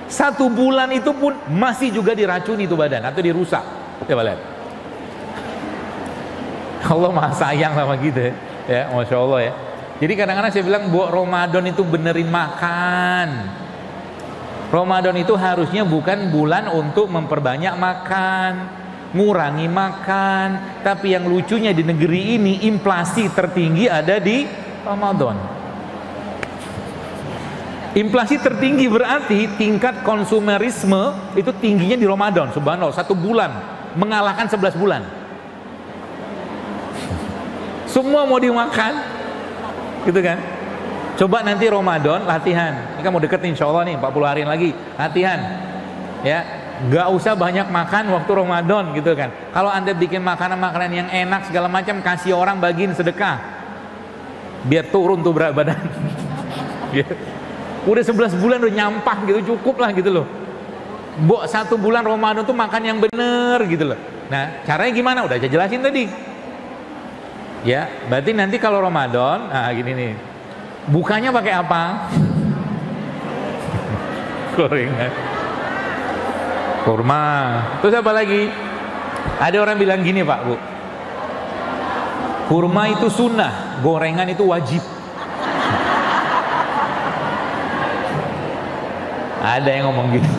1 bulan itu pun masih juga diracuni itu badan atau dirusak. Coba lihat. Allah maha sayang sama kita ya, Masya Allah ya. Jadi kadang-kadang saya bilang buat Ramadan itu benerin makan. Ramadan itu harusnya bukan bulan untuk memperbanyak makan, ngurangi makan. Tapi yang lucunya di negeri ini inflasi tertinggi ada di Ramadan. Inflasi tertinggi berarti tingkat konsumerisme itu tingginya di Ramadan. Subhanallah, 1 bulan mengalahkan 11 bulan. Semua mau dimakan, gitu kan? Coba nanti Ramadan latihan. Ini kan mau deket nih, insya Allah nih 40 hari lagi latihan. Ya, nggak usah banyak makan waktu Ramadan, gitu kan? Kalau Anda bikin makanan-makanan yang enak segala macam, kasih orang, bagiin sedekah, biar turun tuh berat badan. Udah 11 bulan udah nyampah gitu, cukup lah gitu loh. Buat 1 bulan Ramadan tuh makan yang bener gitu loh. Nah, caranya gimana? Udah saya jelasin tadi. Ya, berarti nanti kalau Ramadan, nah gini nih, bukanya pakai apa? Gorengan, kurma. Terus apa lagi? Ada orang bilang gini Pak Bu, kurma itu sunnah, gorengan itu wajib. Ada yang ngomong gitu.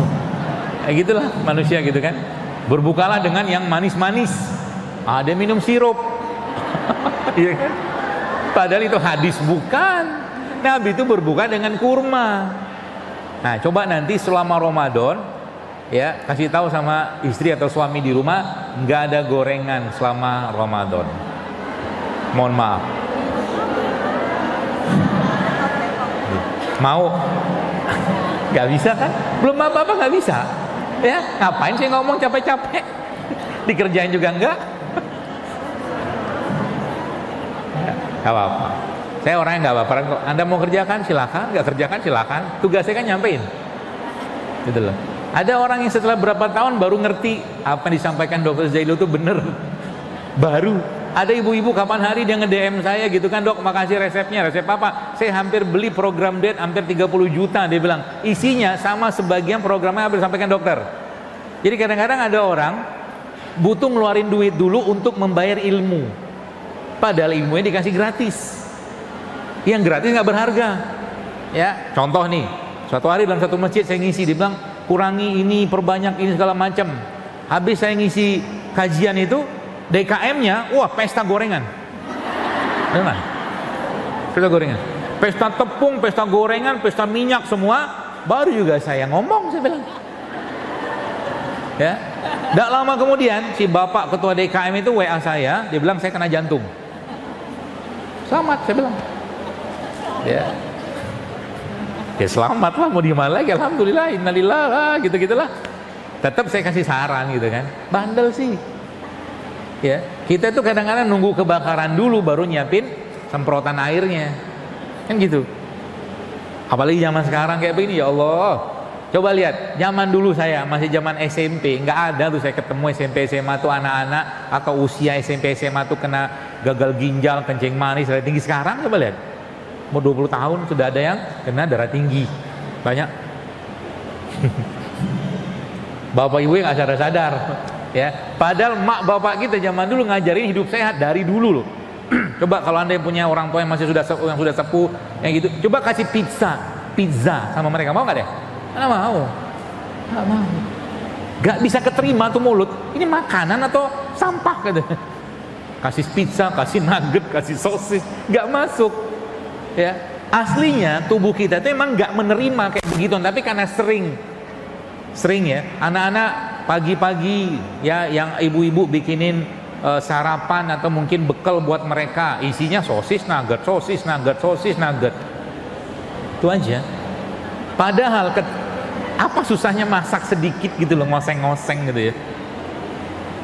Gitulah manusia gitu kan. Berbukalah dengan yang manis-manis. Ada minum sirup. Ya kan? Padahal itu hadis bukan. Nabi itu berbuka dengan kurma. Nah, coba nanti selama Ramadan ya, kasih tahu sama istri atau suami di rumah, nggak ada gorengan selama Ramadan. Mohon maaf. Mau? Nggak bisa kan? Belum apa-apa nggak bisa. Ya, ngapain sih ngomong capek-capek? Dikerjain juga enggak? Gak apa-apa. Saya orangnya gak baperan kok. Anda mau kerjakan silakan, gak kerjakan silakan. Tugas saya kan nyampein. Gitu loh. Ada orang yang setelah berapa tahun baru ngerti apa yang disampaikan Dr. Zailo itu bener. Baru. Ada ibu-ibu kapan hari dia nge-DM saya gitu kan, Dok, makasih resepnya. Resep apa? Saya hampir beli program diet hampir 30 juta. Dia bilang isinya sama sebagian programnya hampir disampaikan dokter. Jadi kadang-kadang ada orang butuh ngeluarin duit dulu untuk membayar ilmu, padahal ilmunya dikasih gratis. Yang gratis nggak berharga. Ya, contoh nih, suatu hari dalam satu masjid saya ngisi, dia bilang kurangi ini, perbanyak ini segala macam. Habis saya ngisi kajian itu, DKM-nya, wah pesta gorengan. Benar? Pesta gorengan, pesta tepung, pesta gorengan, pesta minyak semua. Baru juga saya ngomong, saya bilang. Ya, tidak lama kemudian si bapak ketua DKM itu WA saya, dia bilang saya kena jantung. Selamat, saya bilang. Ya, ya selamat lah, mau gimana lagi, alhamdulillah, innalillah, gitu-gitulah. Tetap saya kasih saran gitu kan, bandel sih. Ya, kita tuh kadang-kadang nunggu kebakaran dulu baru nyiapin semprotan airnya, kan gitu. Apalagi zaman sekarang kayak begini, ya Allah. Coba lihat, zaman dulu saya masih zaman SMP, nggak ada tuh saya ketemu SMP SMA tuh anak-anak atau usia SMP SMA tuh kena gagal ginjal, kencing manis, darah tinggi. Sekarang coba lihat, mau 20 tahun sudah ada yang kena darah tinggi, banyak. Bapak ibu yang nggak sadar-sadar, ya. Padahal mak bapak kita zaman dulu ngajarin hidup sehat dari dulu loh. Coba kalau anda yang punya orang tua yang masih sudah sepuh, yang gitu, coba kasih pizza sama mereka, mau nggak deh? Nggak mau, nggak bisa keterima tuh mulut. Ini makanan atau sampah gitu. Kasih pizza, kasih nugget, kasih sosis, nggak masuk. Ya, aslinya tubuh kita itu emang nggak menerima kayak begitu, tapi karena sering ya, anak-anak pagi-pagi ya, yang ibu-ibu bikinin sarapan atau mungkin bekal buat mereka, isinya sosis nugget, itu aja. Padahal apa susahnya masak sedikit gitu loh, ngoseng-ngoseng gitu ya.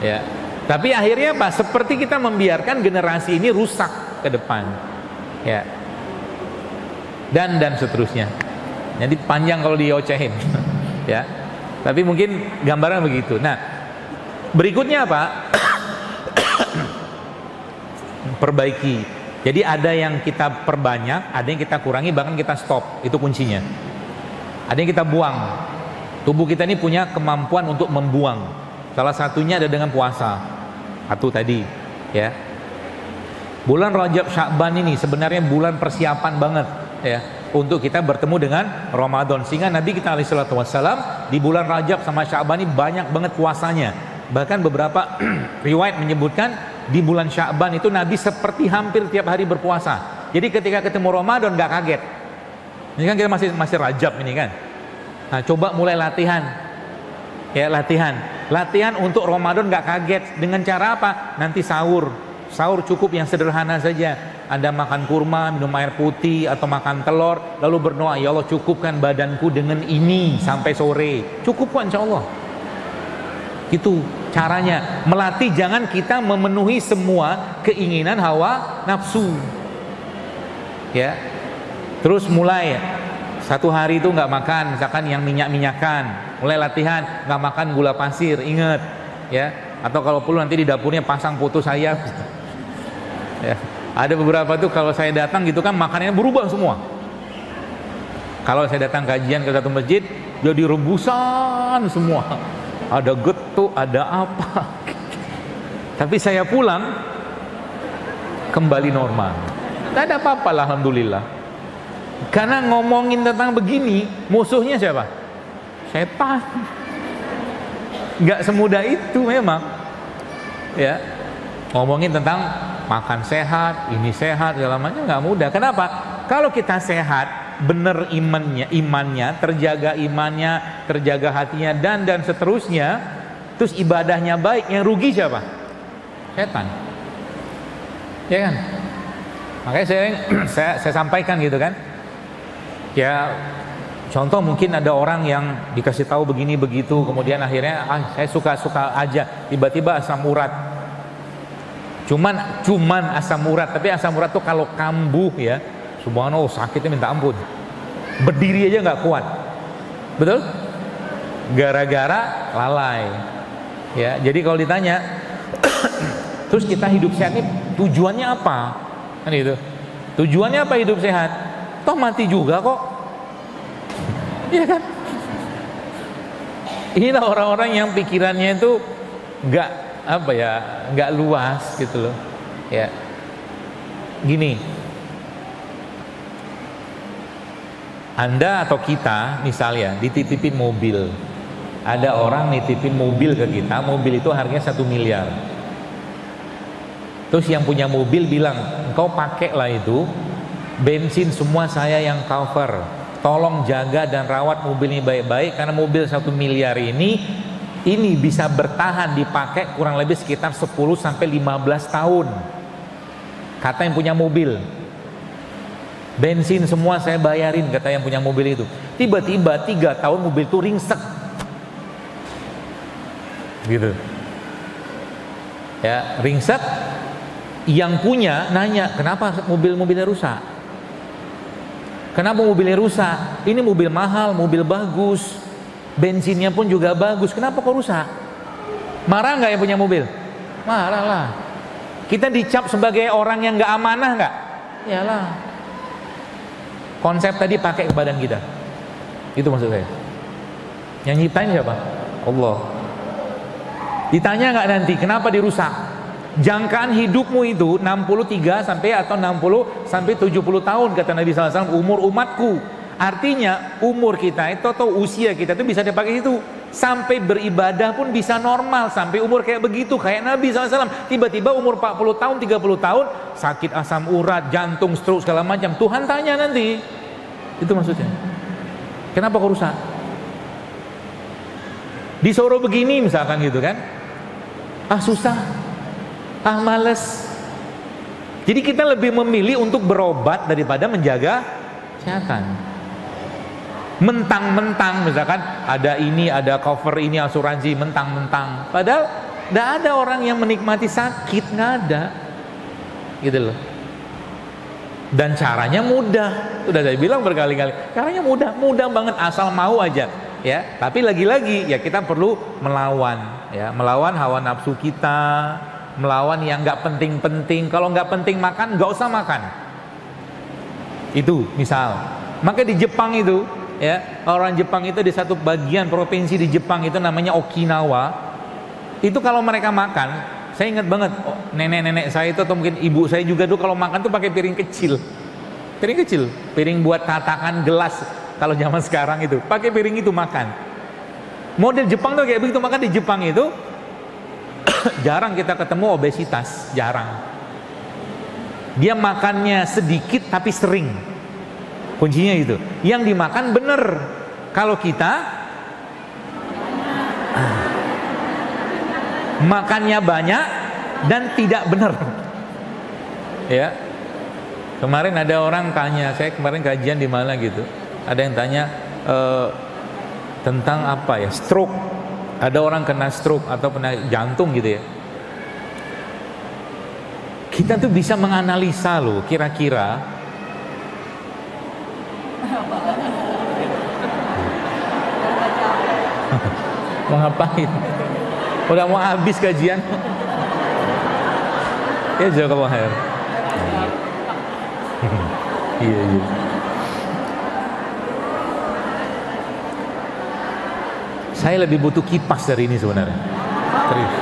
Ya. Tapi akhirnya apa? Seperti kita membiarkan generasi ini rusak ke depan. Ya. Dan seterusnya. Jadi panjang kalau diocehin. Ya. Tapi mungkin gambaran begitu. Nah, berikutnya apa? Perbaiki. Jadi ada yang kita perbanyak, ada yang kita kurangi, bahkan kita stop. Itu kuncinya. Ada yang kita buang. Tubuh kita ini punya kemampuan untuk membuang. Salah satunya ada dengan puasa. Satu tadi, ya. Bulan Rajab Sya'ban ini sebenarnya bulan persiapan banget, ya, untuk kita bertemu dengan Ramadan. Sehingga Nabi kita alaihi salatu wassalam di bulan Rajab sama Sya'ban ini banyak banget puasanya. Bahkan beberapa riwayat menyebutkan di bulan Sya'ban itu Nabi seperti hampir tiap hari berpuasa. Jadi ketika ketemu Ramadan gak kaget. Ini kan kita masih Rajab ini kan. Nah, coba mulai latihan. Ya, latihan untuk Ramadan gak kaget. Dengan cara apa? Nanti sahur cukup yang sederhana saja. Anda makan kurma, minum air putih atau makan telur, lalu berdoa, ya Allah cukupkan badanku dengan ini sampai sore. Cukup kok insya Allah. Itu caranya. Melatih, jangan kita memenuhi semua keinginan hawa nafsu. Ya. Terus mulai satu hari itu nggak makan, misalkan yang minyak-minyakan, mulai latihan nggak makan gula pasir, ingat, ya. Atau kalau perlu nanti di dapurnya pasang foto saya. Ya. Ada beberapa tuh kalau saya datang gitu kan makanannya berubah semua. Kalau saya datang kajian ke satu masjid, jadi rebusan semua. Ada getuk, ada apa. Tapi saya pulang kembali normal. Tidak ada apa-apa lah, alhamdulillah. Karena ngomongin tentang begini, musuhnya siapa? Setan. Nggak semudah itu memang. Ya, ngomongin tentang makan sehat, ini sehat, segala macam nggak mudah. Kenapa? Kalau kita sehat, benar imannya, terjaga imannya, terjaga hatinya, dan seterusnya, terus ibadahnya baik, yang rugi siapa? Setan. Ya kan? Makanya saya sampaikan gitu kan. Ya, contoh mungkin ada orang yang dikasih tahu begini begitu, kemudian akhirnya saya suka aja, tiba-tiba asam urat. Cuman asam urat, tapi asam urat tuh kalau kambuh ya, subhanallah sakitnya minta ampun. Berdiri aja nggak kuat. Betul? Gara-gara lalai. Ya, jadi kalau ditanya terus kita hidup sehat ini tujuannya apa? Kan itu. Tujuannya apa hidup sehat? Toh mati juga kok. Iya kan? Inilah orang-orang yang pikirannya itu nggak nggak luas gitu loh. Ya, gini, Anda atau kita misalnya dititipin mobil, ada orang nitipin mobil ke kita, mobil itu harganya 1 miliar. Terus yang punya mobil bilang, engkau pakailah itu, bensin semua saya yang cover, tolong jaga dan rawat mobil ini baik-baik, karena mobil 1 miliar ini bisa bertahan dipakai kurang lebih sekitar 10-15 tahun, kata yang punya mobil. Bensin semua saya bayarin, kata yang punya mobil itu. Tiba-tiba 3 tahun mobil itu ringsek gitu ya, ringsek. Yang punya nanya, kenapa mobilnya rusak? Kenapa mobilnya rusak? Ini mobil mahal, mobil bagus, bensinnya pun juga bagus, kenapa kok rusak? Marah nggak yang punya mobil? Marah lah. Kita dicap sebagai orang yang nggak amanah nggak? Iyalah. Konsep tadi pakai ke badan kita. Itu maksud saya. Yang nyiptain siapa? Allah. Ditanya nggak nanti kenapa dirusak? Jangkaan hidupmu itu 63 sampai atau 60 sampai 70 tahun kata Nabi SAW, umur umatku. Artinya umur kita itu atau usia kita itu bisa dipakai itu. Sampai beribadah pun bisa normal sampai umur kayak begitu, kayak Nabi SAW. Tiba-tiba umur 40 tahun, 30 tahun sakit asam urat, jantung, stroke segala macam. Tuhan tanya nanti. Itu maksudnya. Kenapa kok rusak? Disuruh begini misalkan gitu kan. Ah susah, ah males. Jadi kita lebih memilih untuk berobat daripada menjaga kesehatan. Mentang-mentang misalkan ada ini, ada cover ini asuransi, mentang-mentang. Padahal tidak ada orang yang menikmati sakit, nggak ada, gitu loh. Dan caranya mudah, sudah saya bilang berkali-kali. Caranya mudah banget asal mau aja. Ya, tapi lagi-lagi ya kita perlu melawan, ya, melawan hawa nafsu kita, melawan yang nggak penting-penting. Kalau nggak penting makan, nggak usah makan. Itu misal. Maka di Jepang itu, ya, orang Jepang itu di satu bagian provinsi di Jepang itu namanya Okinawa. Itu kalau mereka makan, saya ingat banget nenek-nenek saya itu atau mungkin ibu saya juga dulu kalau makan tuh pakai piring kecil, piring buat tatakan gelas. Kalau zaman sekarang itu pakai piring itu makan. Model Jepang tuh kayak begitu. Maka di Jepang itu jarang kita ketemu obesitas, jarang. Dia makannya sedikit tapi sering. Kuncinya itu. Yang dimakan bener. Kalau kita makannya banyak dan tidak benar. Ya. Kemarin ada orang tanya, saya kemarin kajian di mana gitu. Ada yang tanya tentang apa ya, stroke. Ada orang kena stroke atau kena jantung gitu ya. Kita tuh bisa menganalisa loh, kira-kira mau ngapain? Udah mau habis kajian. Ya jazakallahu khair. Iya. Saya lebih butuh kipas dari ini sebenarnya. Serius.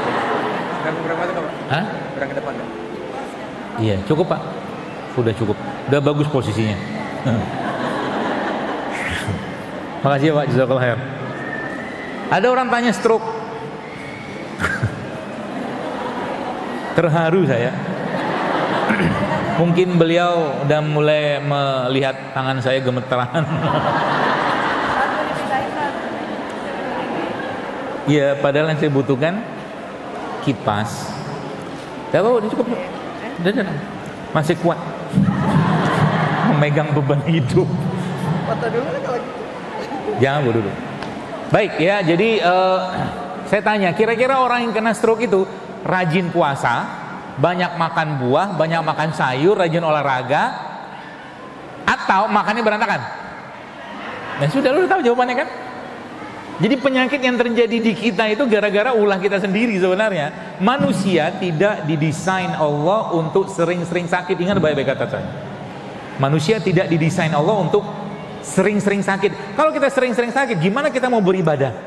Berapa itu Pak? Hah? Berang ke depan Pak? Iya, cukup Pak. Sudah cukup. Udah bagus posisinya. Makasih ya Pak, jazakallahu khair. Ada orang tanya stroke. Terharu saya. Mungkin beliau udah mulai melihat tangan saya gemeteran. Ya, padahal yang saya butuhkan kipas. Ya, udah cukup. Udah. Masih kuat memegang beban hidup. Foto dulu kalau gitu. Jangan dulu. Baik ya, jadi saya tanya, kira-kira orang yang kena stroke itu rajin puasa, banyak makan buah, banyak makan sayur, rajin olahraga, atau makannya berantakan? Nah sudah, lu tahu jawabannya kan? Jadi penyakit yang terjadi di kita itu gara-gara ulah kita sendiri sebenarnya. Manusia tidak didesain Allah untuk sering-sering sakit. Ingat baik-baik kata saya. Manusia tidak didesain Allah untuk sering-sering sakit. Kalau kita sering-sering sakit, gimana kita mau beribadah?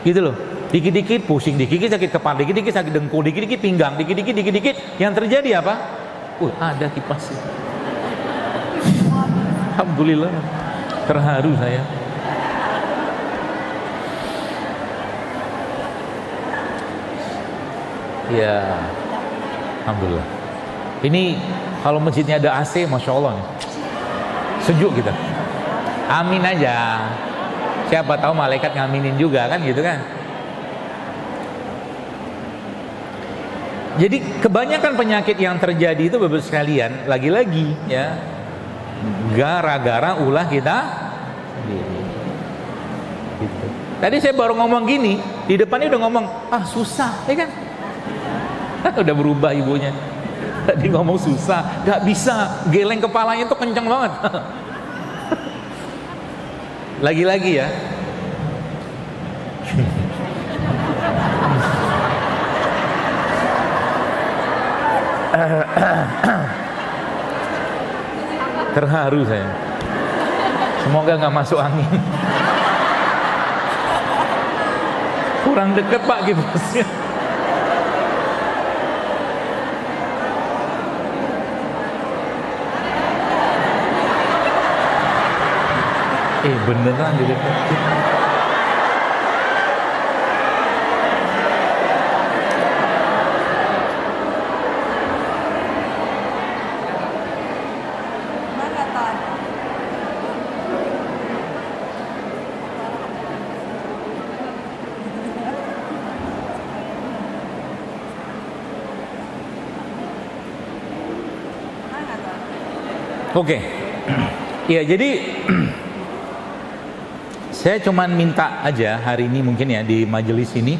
Gitu loh. Dikit-dikit pusing, dikit-dikit sakit kepala, dikit-dikit sakit dengkul, dikit-dikit pinggang, dikit-dikit. Yang terjadi apa? Ada kipasnya. Alhamdulillah. Terharu saya. Ya, alhamdulillah. Ini kalau masjidnya ada AC, masya Allah nih. Sejuk kita. Amin aja. Siapa tahu malaikat ngaminin juga kan, gitu kan? Jadi kebanyakan penyakit yang terjadi itu Bapak sekalian, lagi-lagi ya, gara-gara ulah kita sendiri. Gitu. Tadi saya baru ngomong gini, di depannya udah ngomong, susah, ya kan? Udah berubah ibunya. Tadi ngomong susah, gak bisa, geleng kepalanya tuh kenceng banget. Lagi-lagi ya. Terharu saya. Semoga gak masuk angin. Kurang deket Pak kipasnya. Beneran dideketin. Oke. Ya, jadi saya cuman minta aja hari ini mungkin ya di majelis ini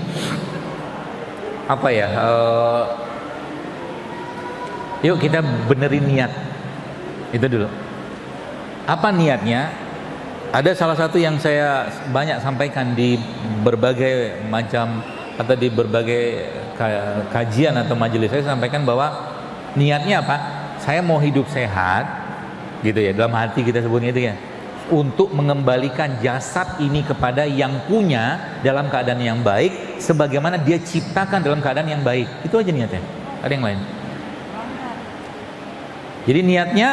yuk kita benerin niat. Itu dulu. Apa niatnya? Ada salah satu yang saya banyak sampaikan di berbagai macam atau di berbagai kajian atau majelis, saya sampaikan bahwa niatnya apa? Saya mau hidup sehat, gitu ya, dalam hati kita sebutnya itu ya, untuk mengembalikan jasad ini kepada yang punya dalam keadaan yang baik, sebagaimana dia ciptakan dalam keadaan yang baik. Itu aja niatnya. Ada yang lain? Jadi niatnya,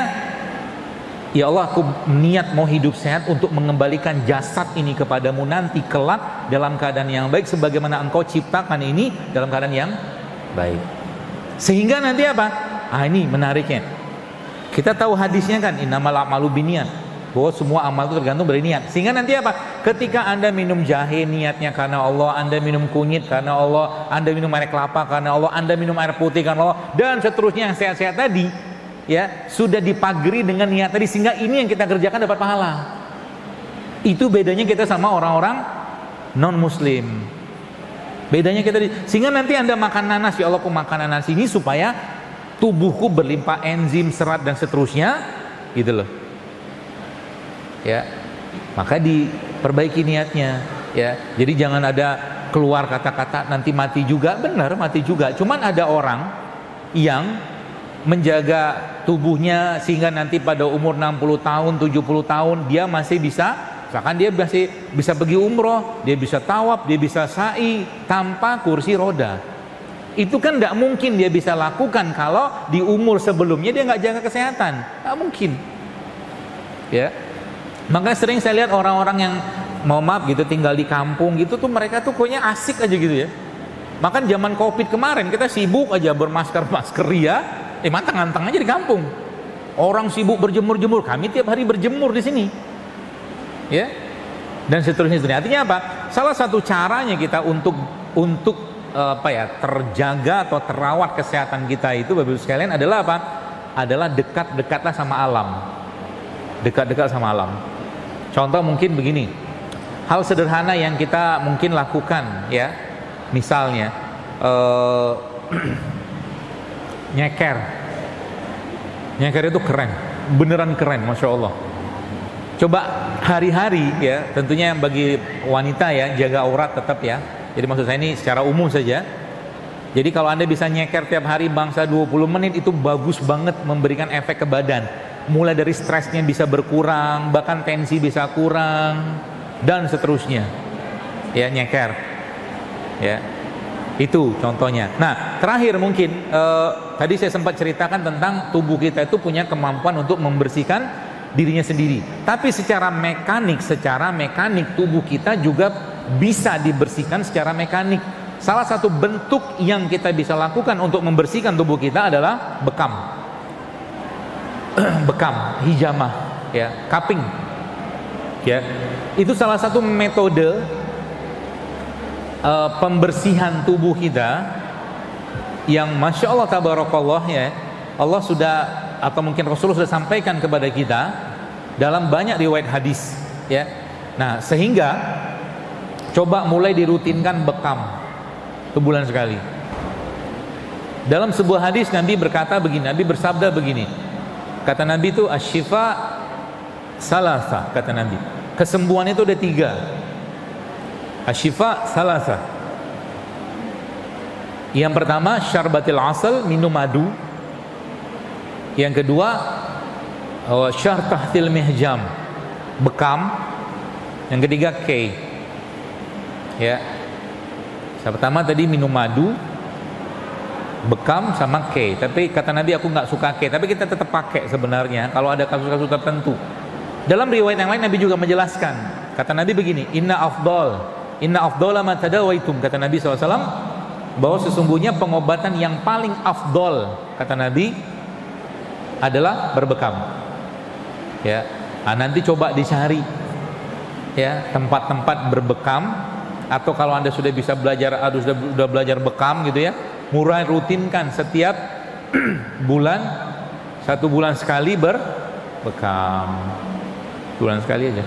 ya Allah, aku niat mau hidup sehat untuk mengembalikan jasad ini kepadamu nanti kelak dalam keadaan yang baik, sebagaimana engkau ciptakan ini dalam keadaan yang baik. Sehingga nanti apa? Ini menariknya. Kita tahu hadisnya kan, innamal a'malu binniyat, bahwa semua amal itu tergantung dari niat. Sehingga nanti apa? Ketika Anda minum jahe niatnya karena Allah, Anda minum kunyit karena Allah, Anda minum air kelapa karena Allah, Anda minum air putih karena Allah, dan seterusnya yang sehat-sehat tadi, ya, sudah dipagari dengan niat tadi, sehingga ini yang kita kerjakan dapat pahala. Itu bedanya kita sama orang-orang non-muslim. Bedanya kita, sehingga nanti Anda makan nanas, ya Allah, aku makan nanas ini supaya tubuhku berlimpah enzim, serat dan seterusnya, gitu loh. Ya, maka diperbaiki niatnya, ya. Jadi jangan ada keluar kata-kata nanti mati juga. Benar, mati juga. Cuman ada orang yang menjaga tubuhnya sehingga nanti pada umur 60 tahun, 70 tahun dia masih bisa, misalkan dia masih bisa pergi umroh, dia bisa tawaf, dia bisa sa'i tanpa kursi roda. Itu kan tidak mungkin dia bisa lakukan kalau di umur sebelumnya dia nggak jaga kesehatan. Nggak mungkin, ya. Maka sering saya lihat orang-orang yang mau maaf gitu tinggal di kampung gitu tuh, mereka tuh kayaknya asik aja gitu ya. Makan zaman Covid kemarin kita sibuk aja bermasker ria, mantang-mantang aja di kampung. Orang sibuk berjemur-jemur, kami tiap hari berjemur di sini, ya. Dan seterusnya. Artinya apa? Salah satu caranya kita untuk terjaga atau terawat kesehatan kita itu, Bapak Ibu sekalian, adalah apa? Adalah dekat-dekatlah sama alam. Dekat-dekat sama alam. Contoh mungkin begini, hal sederhana yang kita mungkin lakukan, ya, misalnya nyeker itu keren, beneran keren, masya Allah. Coba hari-hari, ya, tentunya bagi wanita ya, jaga aurat tetap ya. Jadi maksud saya ini secara umum saja. Jadi kalau Anda bisa nyeker tiap hari bangsa 20 menit, itu bagus banget memberikan efek ke badan. Mulai dari stresnya bisa berkurang, bahkan tensi bisa kurang, dan seterusnya. Ya, nyeker. Ya, itu contohnya. Nah, terakhir mungkin tadi saya sempat ceritakan tentang tubuh kita itu punya kemampuan untuk membersihkan dirinya sendiri. Tapi secara mekanik tubuh kita juga bisa dibersihkan secara mekanik. Salah satu bentuk yang kita bisa lakukan untuk membersihkan tubuh kita adalah bekam. Bekam, hijamah, ya, cupping. Ya. Itu salah satu metode pembersihan tubuh kita yang Masya Allah tabarakallah, ya, Allah sudah atau mungkin Rasulullah sudah sampaikan kepada kita dalam banyak riwayat hadis, ya. Nah, sehingga coba mulai dirutinkan bekam sebulan sekali. Dalam sebuah hadis Nabi berkata begini, Nabi bersabda begini. Kata Nabi itu asyifa salasa, kata Nabi. Kesembuhan itu ada 3. Asyifa salasa. Yang pertama syarbatil asal, minum madu. Yang kedua syar tahtil mihjam, bekam. Yang ketiga kay. Ya. Yang pertama tadi minum madu, bekam sama kay. Tapi kata Nabi aku nggak suka kay, tapi kita tetap pakai sebenarnya kalau ada kasus-kasus tertentu. Dalam riwayat yang lain Nabi juga menjelaskan. Kata Nabi begini, inna afdala ma tadawaitum, kata Nabi SAW, bahwa sesungguhnya pengobatan yang paling afdol, kata Nabi, adalah berbekam. Ya, nah, nanti coba dicari, ya, tempat-tempat berbekam. Atau kalau Anda sudah bisa belajar, sudah belajar bekam gitu ya, mulai rutinkan setiap bulan, 1 bulan sekali berbekam, bulan sekali aja.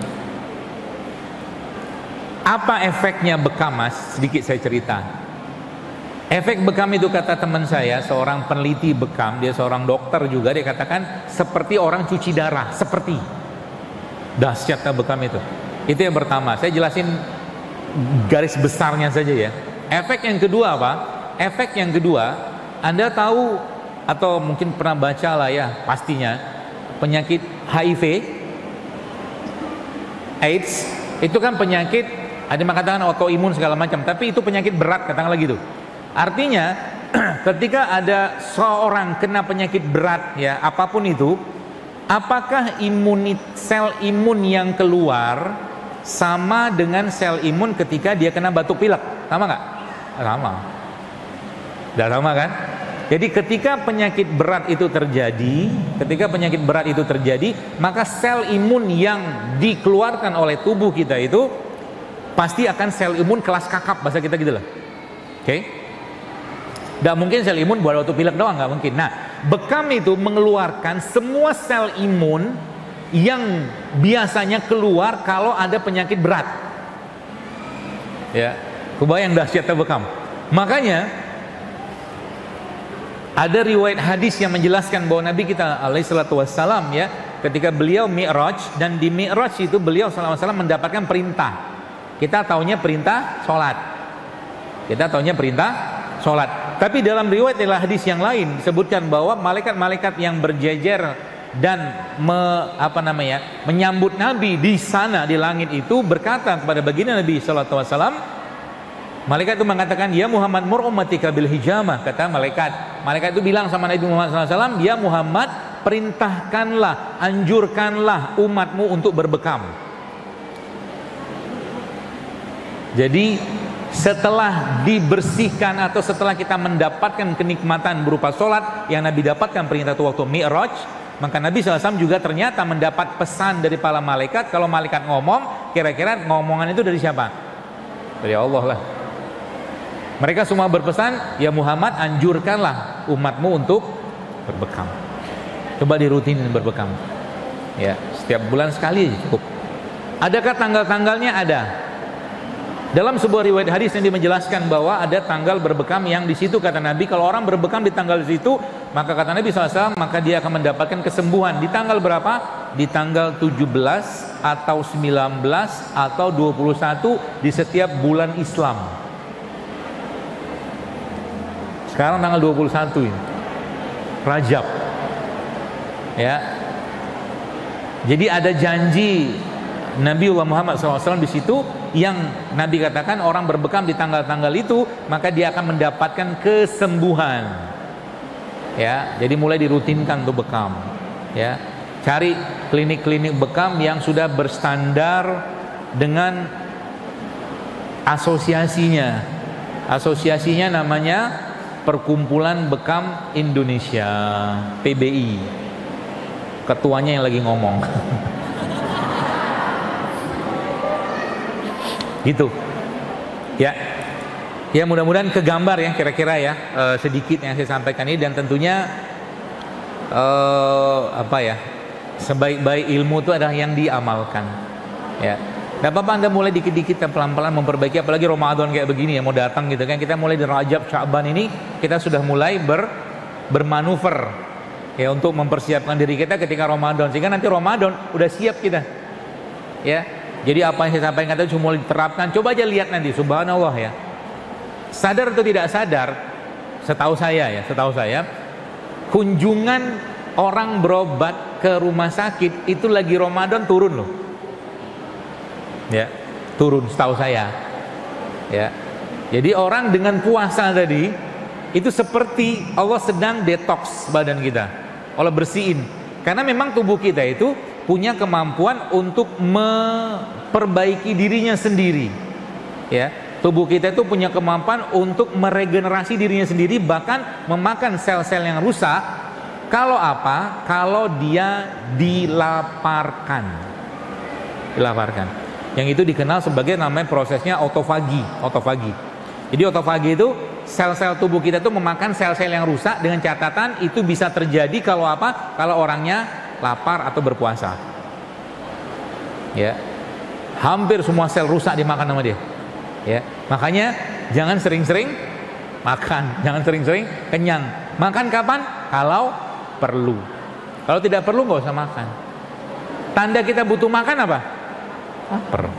Apa efeknya bekam, Mas? Sedikit saya cerita. Efek bekam itu kata teman saya, seorang peneliti bekam, dia seorang dokter juga, dia katakan seperti orang cuci darah, seperti dahsyatnya bekam itu. Itu yang pertama. Saya jelasin garis besarnya saja ya. Efek yang kedua apa? Efek yang kedua, Anda tahu atau mungkin pernah baca lah ya, pastinya penyakit HIV, AIDS, itu kan penyakit, ada yang mengatakan autoimun segala macam, tapi itu penyakit berat, katakanlah gitu. Artinya ketika ada seorang kena penyakit berat ya, apapun itu, apakah sel imun yang keluar sama dengan sel imun ketika dia kena batuk pilek? Sama nggak? Sama. Tidak sama kan? Jadi ketika penyakit berat itu terjadi, maka sel imun yang dikeluarkan oleh tubuh kita itu pasti akan sel imun kelas kakap, bahasa kita gitu loh. Oke? Tidak mungkin sel imun buat batuk pilek doang, nggak mungkin. Nah, bekam itu mengeluarkan semua sel imun yang biasanya keluar kalau ada penyakit berat. Ya, kebayang dahsyatnya bekam. Makanya ada riwayat hadis yang menjelaskan bahwa Nabi kita alaihi salatu wassalam ya, ketika beliau Mi'raj, dan di Mi'raj itu beliau sallallahu alaihi wasallam mendapatkan perintah. Kita taunya perintah salat. Tapi dalam riwayat hadis yang lain disebutkan bahwa malaikat-malaikat yang berjejer dan menyambut Nabi di sana di langit itu berkata kepada baginda Nabi sallallahu alaihi wasallam, malaikat itu mengatakan, ya Muhammad mur ummatika bil hijamah, kata malaikat itu bilang sama Nabi Muhammad sallallahu alaihi wasallam, ya Muhammad perintahkanlah, anjurkanlah umatmu untuk berbekam. Jadi setelah dibersihkan atau setelah kita mendapatkan kenikmatan berupa sholat yang Nabi dapatkan perintah itu waktu Mi'raj, maka Nabi SAW juga ternyata mendapat pesan dari para malaikat. Kalau malaikat ngomong, kira-kira ngomongan itu dari siapa? Dari Allah lah. Mereka semua berpesan, ya Muhammad anjurkanlah umatmu untuk berbekam. Coba dirutinin berbekam. Ya, setiap bulan sekali cukup. Adakah tanggal-tanggalnya? Ada. Dalam sebuah riwayat hadis yang menjelaskan bahwa ada tanggal berbekam yang di situ kata Nabi, kalau orang berbekam di tanggal situ, maka kata Nabi SAW, maka dia akan mendapatkan kesembuhan. Di tanggal berapa? Di tanggal 17 atau 19 atau 21 di setiap bulan Islam. Sekarang tanggal 21 ini, Rajab. Ya. Jadi ada janji Nabi Muhammad SAW di situ yang Nabi katakan orang berbekam di tanggal-tanggal itu maka dia akan mendapatkan kesembuhan. Ya, jadi mulai dirutinkan untuk bekam. Ya, cari klinik-klinik bekam yang sudah berstandar dengan asosiasinya. Asosiasinya namanya Perkumpulan Bekam Indonesia, PBI. Ketuanya yang lagi ngomong. Gitu. Ya. Ya, mudah-mudahan kegambar ya kira-kira ya sedikit yang saya sampaikan ini, dan tentunya apa ya? Sebaik-baik ilmu itu adalah yang diamalkan. Ya. Gak apa-apa Anda mulai dikit-dikit dan pelan-pelan memperbaiki, apalagi Ramadan kayak begini ya mau datang gitu kan. Kita mulai di Rajab, Sya'ban ini kita sudah mulai bermanuver ya untuk mempersiapkan diri kita ketika Ramadan, sehingga nanti Ramadan udah siap kita. Ya. Jadi apa yang saya sampaikan tadi cuma mulai diterapkan. Coba aja lihat nanti, subhanallah ya. Sadar atau tidak sadar, setahu saya kunjungan orang berobat ke rumah sakit itu lagi Ramadan turun loh. Ya, turun setahu saya. Ya. Jadi orang dengan puasa tadi itu seperti Allah sedang detox badan kita. Allah bersihin. Karena memang tubuh kita itu punya kemampuan untuk memperbaiki dirinya sendiri. Ya, tubuh kita itu punya kemampuan untuk meregenerasi dirinya sendiri, bahkan memakan sel-sel yang rusak. Kalau apa? Kalau dia dilaparkan. Yang itu dikenal sebagai namanya prosesnya autofagi. Jadi autofagi itu sel-sel tubuh kita itu memakan sel-sel yang rusak, dengan catatan itu bisa terjadi kalau apa? Kalau orangnya lapar atau berpuasa. Ya. Hampir semua sel rusak dimakan sama dia. Ya. Makanya jangan sering-sering makan, jangan sering-sering kenyang. Makan kapan? Kalau perlu. Kalau tidak perlu nggak usah makan. Tanda kita butuh makan apa? Lapar.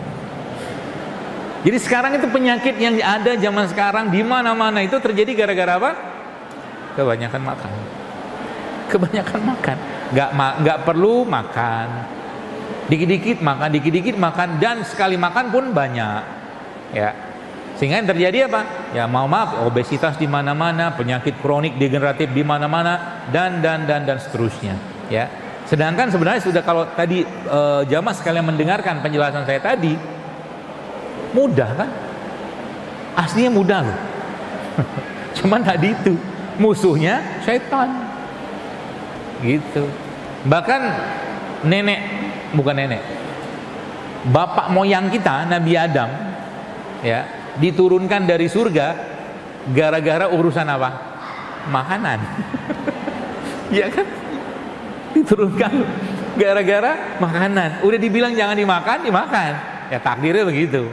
Jadi sekarang itu penyakit yang ada zaman sekarang di mana-mana itu terjadi gara-gara apa? Kebanyakan makan. Nggak perlu makan. Dikit-dikit makan, dan sekali makan pun banyak. Ya. Sehingga yang terjadi apa? Ya maaf, obesitas di mana-mana, penyakit kronik degeneratif di mana-mana, dan seterusnya. Ya. Sedangkan sebenarnya sudah, kalau tadi jamaah sekalian mendengarkan penjelasan saya tadi, mudah kan? Aslinya mudah loh. Cuman tadi itu musuhnya setan. Gitu. Bahkan bapak moyang kita Nabi Adam ya diturunkan dari surga gara-gara urusan apa? Makanan. Iya kan? Diturunkan gara-gara makanan. Udah dibilang jangan dimakan. Ya takdirnya begitu.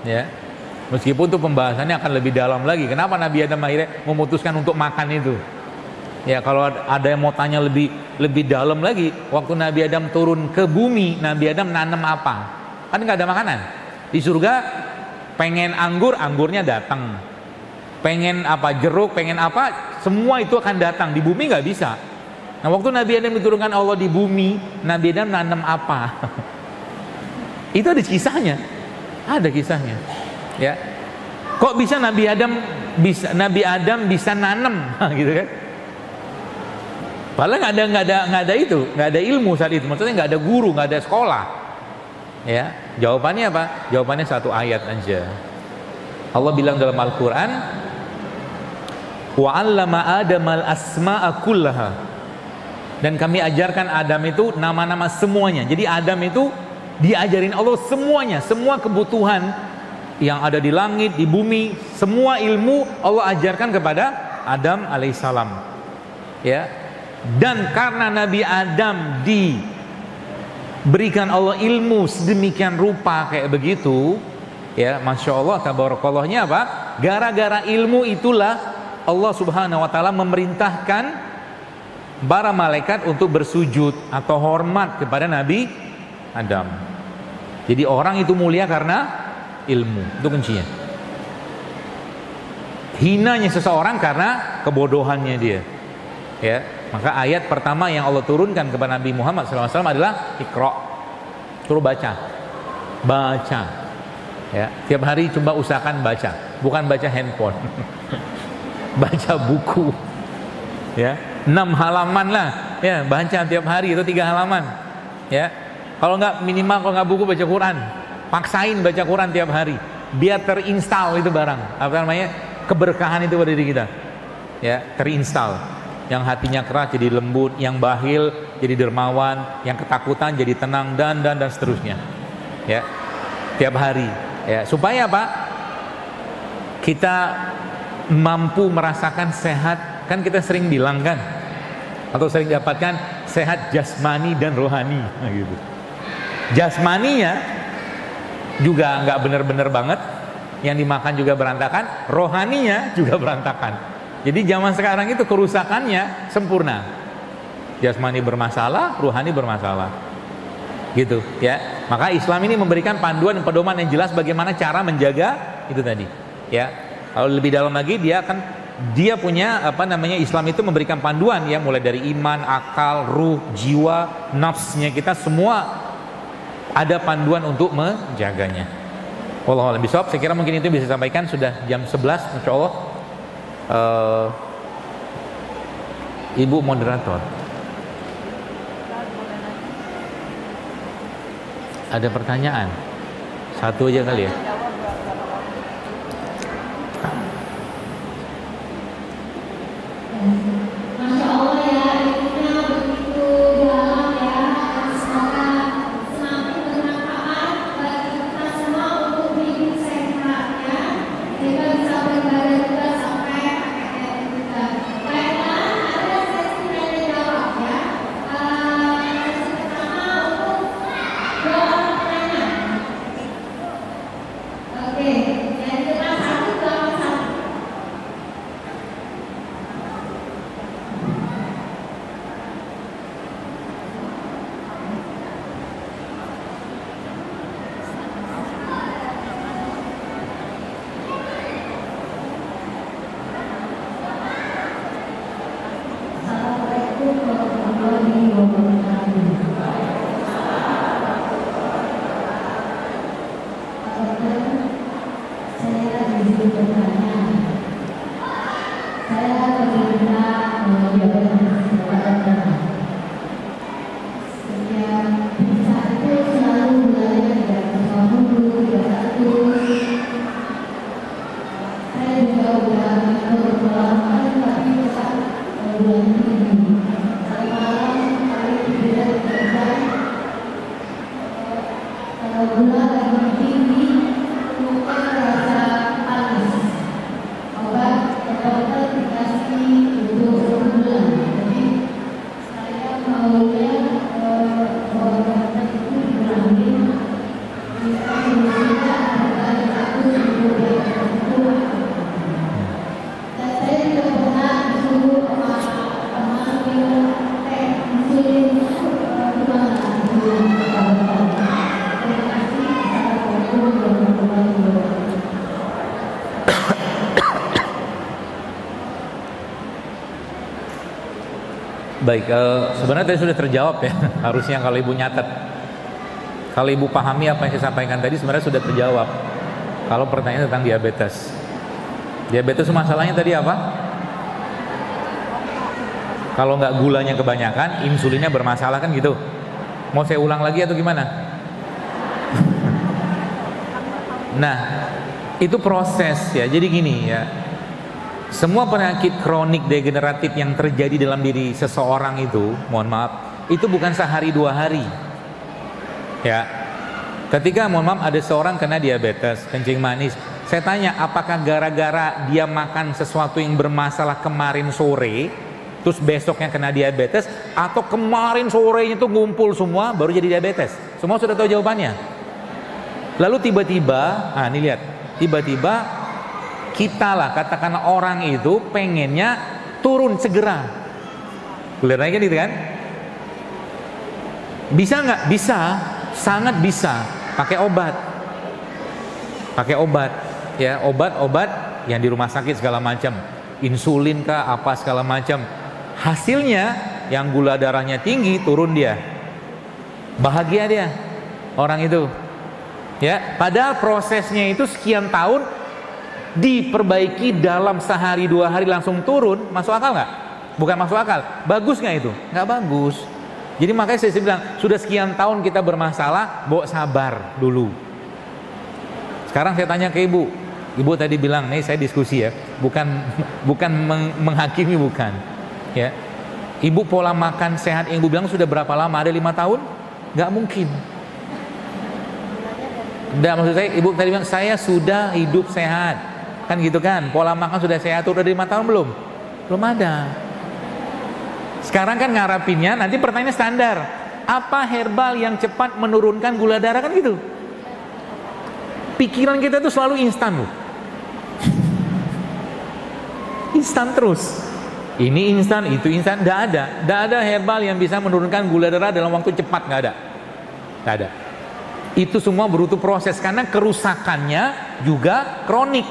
Ya. Meskipun tuh pembahasannya akan lebih dalam lagi. Kenapa Nabi Adam akhirnya memutuskan untuk makan itu? Ya, kalau ada yang mau tanya lebih dalam lagi, waktu Nabi Adam turun ke bumi, Nabi Adam nanam apa? Kan nggak ada makanan. Di surga pengen anggur, anggurnya datang. Pengen apa, jeruk, pengen apa, semua itu akan datang. Di bumi nggak bisa. Nah, waktu Nabi Adam diturunkan Allah di bumi, Nabi Adam nanam apa? Itu ada kisahnya. Ada kisahnya. Ya. Kok bisa Nabi Adam bisa nanam gitu kan? Padahal nggak ada ilmu saat itu. Maksudnya nggak ada guru, nggak ada sekolah. Ya, jawabannya apa? Jawabannya satu ayat aja. Allah bilang dalam Al-Quran, wa 'allama Adamal asma'a kullaha. Dan kami ajarkan Adam itu nama-nama semuanya. Jadi Adam itu diajarin Allah semuanya, semua kebutuhan yang ada di langit, di bumi, semua ilmu Allah ajarkan kepada Adam alaihissalam. Ya. Dan karena Nabi Adam diberikan Allah ilmu sedemikian rupa kayak begitu, ya, masya Allah, tabarakallahnya apa? Gara-gara ilmu itulah Allah Subhanahu Wa Taala memerintahkan para malaikat untuk bersujud atau hormat kepada Nabi Adam. Jadi orang itu mulia karena ilmu, itu kuncinya. Hinanya seseorang karena kebodohannya dia. Ya, maka ayat pertama yang Allah turunkan kepada Nabi Muhammad SAW adalah Iqra. Suruh baca. Ya, tiap hari coba usahakan baca, bukan baca handphone. Baca buku. Ya, 6 halaman lah. Ya, baca tiap hari itu 3 halaman. Ya. Kalau nggak minimal kalau nggak buku baca Quran. Paksain baca Quran tiap hari. Biar terinstal itu barang. Apa namanya? Keberkahan itu pada diri kita. Ya, terinstal. Yang hatinya keras jadi lembut, yang bahil jadi dermawan, yang ketakutan jadi tenang dan seterusnya. Ya. Tiap hari. Ya, supaya apa? Kita mampu merasakan sehat. Kan kita sering bilang kan, atau sering dapatkan sehat jasmani dan rohani, gitu. Jasmaninya juga nggak benar-benar banget, yang dimakan juga berantakan, rohaninya juga berantakan. Jadi zaman sekarang itu kerusakannya sempurna. Jasmani bermasalah, rohani bermasalah, gitu ya. Maka Islam ini memberikan panduan dan pedoman yang jelas bagaimana cara menjaga itu tadi, ya. Kalau lebih dalam lagi dia punya Islam itu memberikan panduan ya, mulai dari iman, akal, ruh, jiwa, nafsnya kita semua ada panduan untuk menjaganya. Wallahu a'lam bishawab. Saya kira mungkin itu bisa disampaikan, sudah jam 11 Masya Allah. Ibu moderator, ada pertanyaan? Satu aja kali ya. Masya Allah ya, ilmunya begitu dalam ya. Semoga semakin bermanfaat bagi kita semua untuk hidup sehat ya. Kita bisa beribadah juga sampai akhir kita. Baiklah, ada sesi tanya jawab ya. Sesi pertama untuk 2 orang penanya. Oke, yang kita 1, 2, 1. Assalamualaikum warahmatullahi wabarakatuh. Saya izin bertanya. Saya penderita diabetes berat. Setiap bisa itu selalu gulanya 320, 300. Saya juga udah beberapa kali tapi tetap gulanya tinggi. Kalau malam kali tidak kerja, kalau gula lagi tinggi, muka rasa panas. Obat dokter dikasih untuk sebulan. Jadi saya maunya obat itu diambil. Jika tidak ada satu itu. Dan saya juga pernah disuruh teman minum teh insulin gimana? Terima kasih. Assalamualaikum warahmatullahi wabarakatuh. Baik, sebenarnya tadi sudah terjawab ya. Harusnya kalau ibu nyatet, kalau ibu pahami apa yang saya sampaikan tadi sebenarnya sudah terjawab. Kalau pertanyaan tentang diabetes, diabetes masalahnya tadi apa? Kalau nggak gulanya kebanyakan, insulinnya bermasalah kan gitu. Mau saya ulang lagi atau gimana? Nah, itu proses ya. Jadi gini ya. Semua penyakit kronik degeneratif yang terjadi dalam diri seseorang itu, mohon maaf, itu bukan sehari 2 hari. Ya. Ketika mohon maaf ada seorang kena diabetes, kencing manis, saya tanya apakah gara-gara dia makan sesuatu yang bermasalah kemarin sore, terus besoknya kena diabetes, atau kemarin sorenya itu ngumpul semua baru jadi diabetes? Semua sudah tahu jawabannya. Lalu tiba-tiba, ini lihat, tiba-tiba kita lah, katakanlah orang itu pengennya turun segera. Kelihatannya kan gitu kan? Bisa nggak? Bisa, sangat bisa. Pakai obat, ya, obat-obat yang di rumah sakit segala macam, insulin kah, apa segala macam. Hasilnya yang gula darahnya tinggi turun dia, bahagia dia orang itu. Ya, padahal prosesnya itu sekian tahun diperbaiki dalam sehari 2 hari langsung turun, masuk akal nggak? Bukan masuk akal, bagus nggak itu? Nggak bagus. Jadi makanya saya bilang sudah sekian tahun kita bermasalah, bawa sabar dulu. Sekarang saya tanya ke ibu, ibu tadi bilang, nih saya diskusi ya, bukan menghakimi, bukan. Ya, ibu pola makan sehat yang ibu bilang sudah berapa lama? Ada 5 tahun? Nggak mungkin. Enggak, maksud saya, ibu tadi bilang saya sudah hidup sehat, kan gitu kan? Pola makan sudah sehat, udah 5 tahun belum? Belum ada. Sekarang kan ngarapinnya, nanti pertanyaan standar, apa herbal yang cepat menurunkan gula darah, kan gitu. Pikiran kita tuh selalu instan loh. Instan terus. Ini instan, itu instan, nggak ada herbal yang bisa menurunkan gula darah dalam waktu cepat, nggak ada. Itu semua butuh proses karena kerusakannya juga kronik,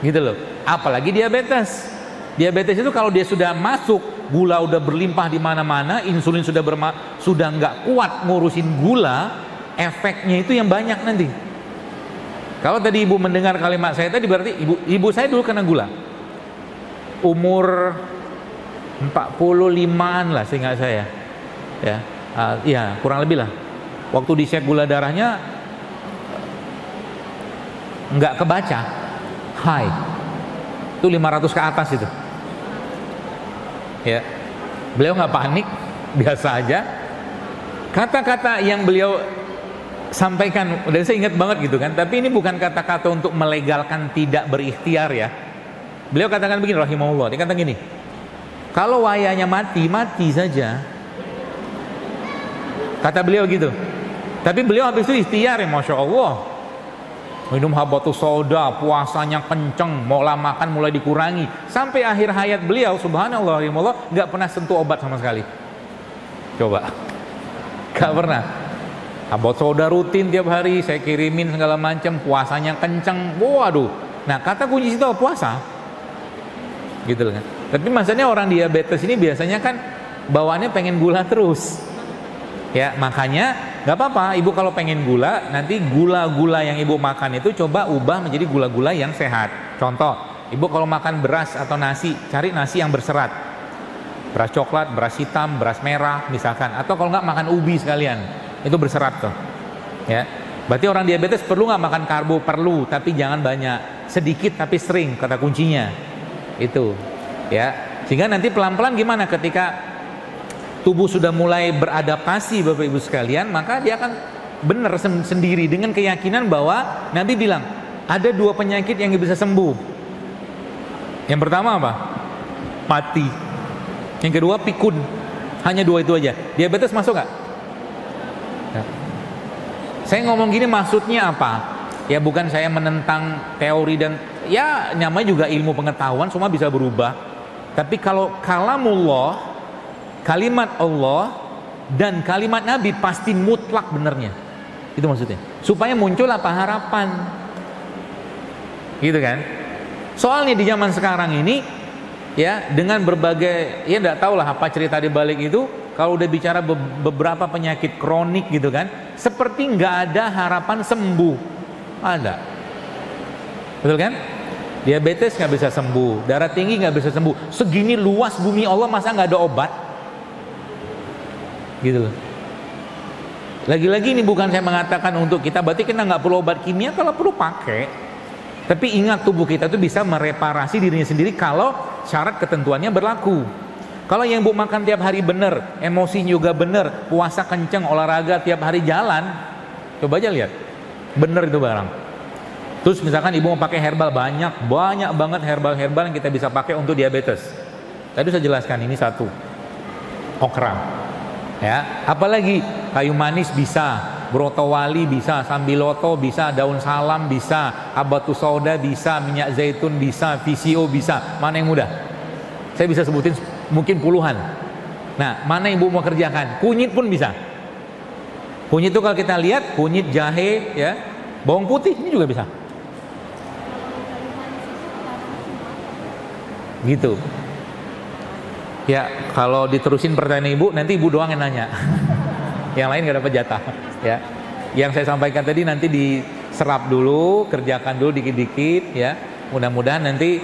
gitu loh. Apalagi diabetes. Diabetes itu kalau dia sudah masuk, gula udah berlimpah di mana-mana, insulin sudah nggak kuat ngurusin gula, efeknya itu yang banyak nanti. Kalau tadi ibu mendengar kalimat saya tadi, berarti ibu saya dulu kena gula. Umur 45-an lah seingat saya. Ya, iya, kurang lebih lah. Waktu dicek gula darahnya nggak kebaca, high, itu 500 ke atas itu. Ya, beliau nggak panik, biasa aja. Kata-kata yang beliau sampaikan, dan saya ingat banget gitu kan. Tapi ini bukan kata-kata untuk melegalkan tidak berikhtiar ya. Beliau katakan begini, rahimahullah. Dia kata gini, kalau wayanya mati saja. Kata beliau gitu. Tapi beliau habis itu ikhtiar ya, Masya Allah. Minum habatus sauda, puasanya kenceng, mola makan mulai dikurangi. Sampai akhir hayat beliau, subhanallah, nggak pernah sentuh obat sama sekali. Coba. Nggak pernah. Habatus sauda rutin tiap hari, saya kirimin segala macam, puasanya kenceng. Waduh. Nah, kata kunci itu puasa. Gitu kan. Tapi maksudnya orang diabetes ini biasanya kan bawaannya pengen gula terus. Ya, makanya nggak apa-apa ibu kalau pengen gula, nanti gula-gula yang ibu makan itu coba ubah menjadi gula-gula yang sehat. Contoh, ibu kalau makan beras atau nasi, cari nasi yang berserat, beras coklat, beras hitam, beras merah misalkan, atau kalau nggak makan ubi sekalian, itu berserat tuh. Ya, berarti orang diabetes perlu nggak makan karbo? Perlu, tapi jangan banyak, sedikit tapi sering, kata kuncinya itu. Ya, sehingga nanti pelan-pelan gimana ketika tubuh sudah mulai beradaptasi Bapak Ibu sekalian, maka dia akan benar sendiri dengan keyakinan bahwa Nabi bilang ada 2 penyakit yang bisa sembuh. Yang pertama apa? Mati. Yang kedua pikun. Hanya 2 itu aja. Diabetes masuk nggak? Ya. Saya ngomong gini maksudnya apa? Ya bukan saya menentang teori dan ya namanya juga ilmu pengetahuan, semua bisa berubah. Tapi kalau kalamullah, kalimat Allah dan kalimat Nabi pasti mutlak benernya. Itu maksudnya. Supaya muncul apa? Harapan. Gitu kan? Soalnya di zaman sekarang ini ya dengan berbagai, ya enggak tahu lah apa cerita di balik itu, kalau udah bicara beberapa penyakit kronik gitu kan, seperti nggak ada harapan sembuh. Ada. Betul kan? Diabetes nggak bisa sembuh, darah tinggi nggak bisa sembuh. Segini luas bumi Allah masa nggak ada obat? Gitu loh. Lagi-lagi ini bukan saya mengatakan untuk kita, berarti kita nggak perlu obat kimia, kalau perlu pakai. Tapi ingat tubuh kita itu bisa mereparasi dirinya sendiri kalau syarat ketentuannya berlaku. Kalau yang ibu makan tiap hari bener, emosi juga bener, puasa kenceng, olahraga tiap hari jalan, coba aja lihat, bener itu barang. Terus misalkan ibu mau pakai herbal, banyak banget herbal-herbal yang kita bisa pakai untuk diabetes. Tadi saya jelaskan ini satu, okra. Ya, apalagi kayu manis bisa, brotowali bisa, sambiloto bisa, daun salam bisa, habatus sauda bisa, minyak zaitun bisa, VCO bisa. Mana yang mudah? Saya bisa sebutin mungkin puluhan. Nah, mana yang ibu mau kerjakan? Kunyit pun bisa. Kunyit itu kalau kita lihat, kunyit, jahe, ya, bawang putih ini juga bisa. Gitu. Ya, kalau diterusin pertanyaan ibu, nanti ibu doang yang nanya. Yang lain gak dapat jatah. Ya, Yang saya sampaikan tadi nanti diserap dulu, kerjakan dulu dikit-dikit ya. Mudah-mudahan nanti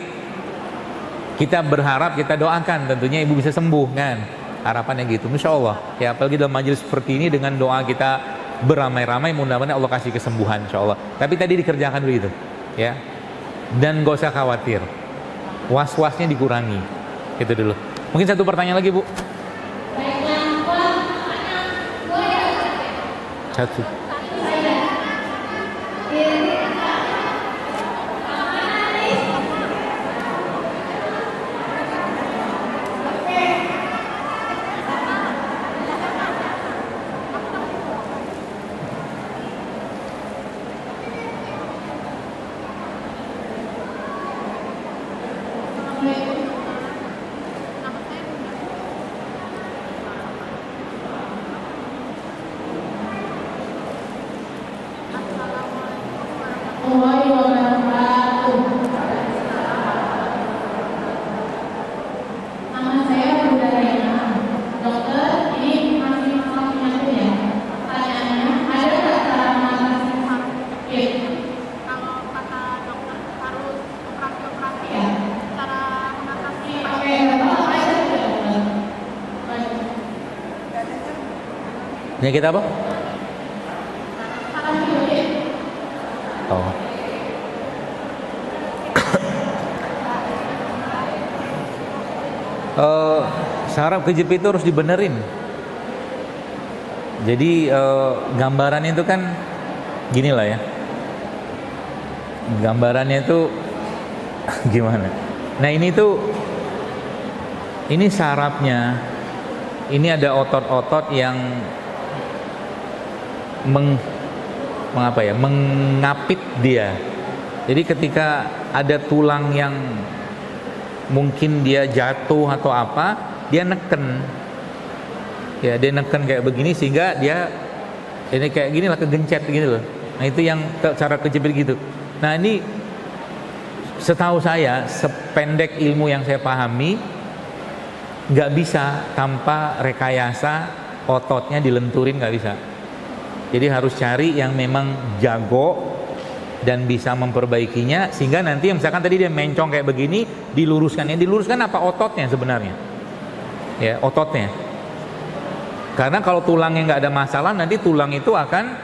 kita berharap, kita doakan tentunya ibu bisa sembuh kan. Harapannya gitu, insya Allah. Ya, apalagi dalam majelis seperti ini dengan doa kita beramai-ramai, mudah-mudahan Allah kasih kesembuhan insya Allah. Tapi tadi dikerjakan dulu itu ya. Dan gak usah khawatir, was-wasnya dikurangi. Itu dulu. Mungkin satu pertanyaan lagi, Bu. Satu. Penyakit apa? Oh. Saraf kejepit itu harus dibenerin. Jadi gambarannya itu kan gini lah ya. Gambarannya itu gimana? Nah ini sarafnya. Ini ada otot-otot yang mengapit dia. Jadi ketika ada tulang yang mungkin dia jatuh atau apa, dia neken. Ya, dia neken kayak begini sehingga dia ini kayak gini lah, kegencet gitu loh. Nah, itu yang cara kejepit gitu. Nah, ini setahu saya, sependek ilmu yang saya pahami, nggak bisa tanpa rekayasa ototnya dilenturin, nggak bisa. Jadi harus cari yang memang jago dan bisa memperbaikinya, sehingga nanti misalkan tadi dia mencong kayak begini, diluruskan. Yang diluruskan apa? Ototnya sebenarnya. Ya, ototnya. Karena kalau tulangnya nggak ada masalah, nanti tulang itu akan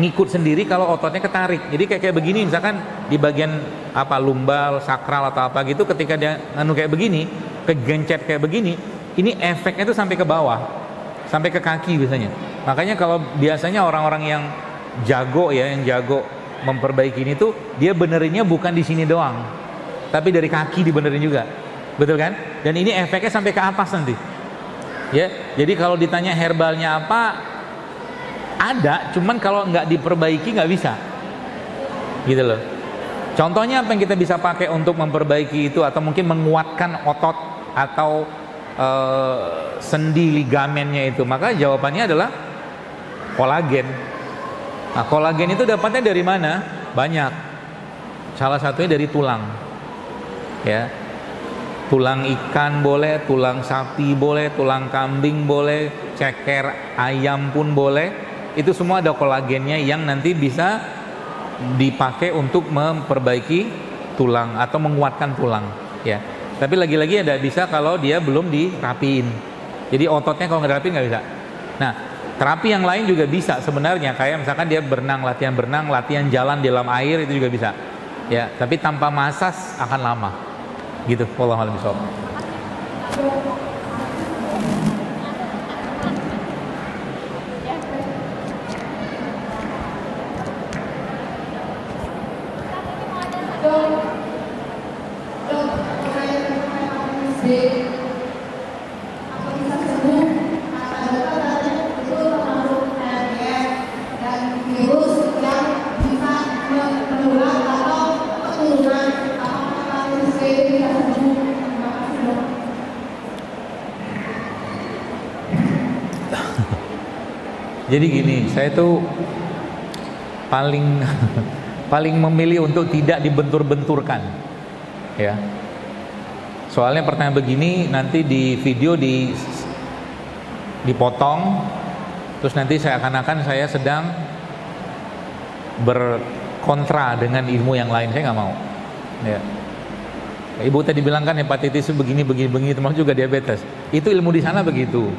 ngikut sendiri kalau ototnya ketarik. Jadi kayak begini, misalkan di bagian apa lumbal, sakral atau apa gitu, ketika dia kayak begini, kegencet kayak begini, ini efeknya itu sampai ke bawah, sampai ke kaki biasanya. Makanya kalau biasanya orang-orang yang jago ya, yang jago memperbaiki ini tuh, dia benerinnya bukan di sini doang, tapi dari kaki dibenerin juga, betul kan? Dan ini efeknya sampai ke atas nanti. Ya, jadi kalau ditanya herbalnya apa, ada, cuman kalau nggak diperbaiki nggak bisa, gitu loh. Contohnya apa yang kita bisa pakai untuk memperbaiki itu, atau mungkin menguatkan otot atau sendi ligamennya itu, maka jawabannya adalah kolagen. Nah, kolagen itu dapatnya dari mana? Banyak. Salah satunya dari tulang. Ya. Tulang ikan boleh, tulang sapi boleh, tulang kambing boleh, ceker ayam pun boleh. Itu semua ada kolagennya yang nanti bisa dipakai untuk memperbaiki tulang atau menguatkan tulang, ya. Tapi lagi-lagi ada bisa kalau dia belum dirapiin. Jadi ototnya kalau nggak dirapiin nggak bisa. Nah, terapi yang lain juga bisa sebenarnya, kayak misalkan dia berenang, latihan jalan di dalam air, itu juga bisa. Ya, tapi tanpa masas akan lama. Gitu, wallahu a'lam bishawab. Jadi gini, saya tuh paling memilih untuk tidak dibentur-benturkan, ya. Soalnya pertanyaan begini nanti di video dipotong, terus nanti saya akan saya sedang berkontra dengan ilmu yang lain, saya nggak mau. Ya. Ibu tadi bilang kan hepatitis begini, termasuk juga diabetes. Itu ilmu di sana begitu.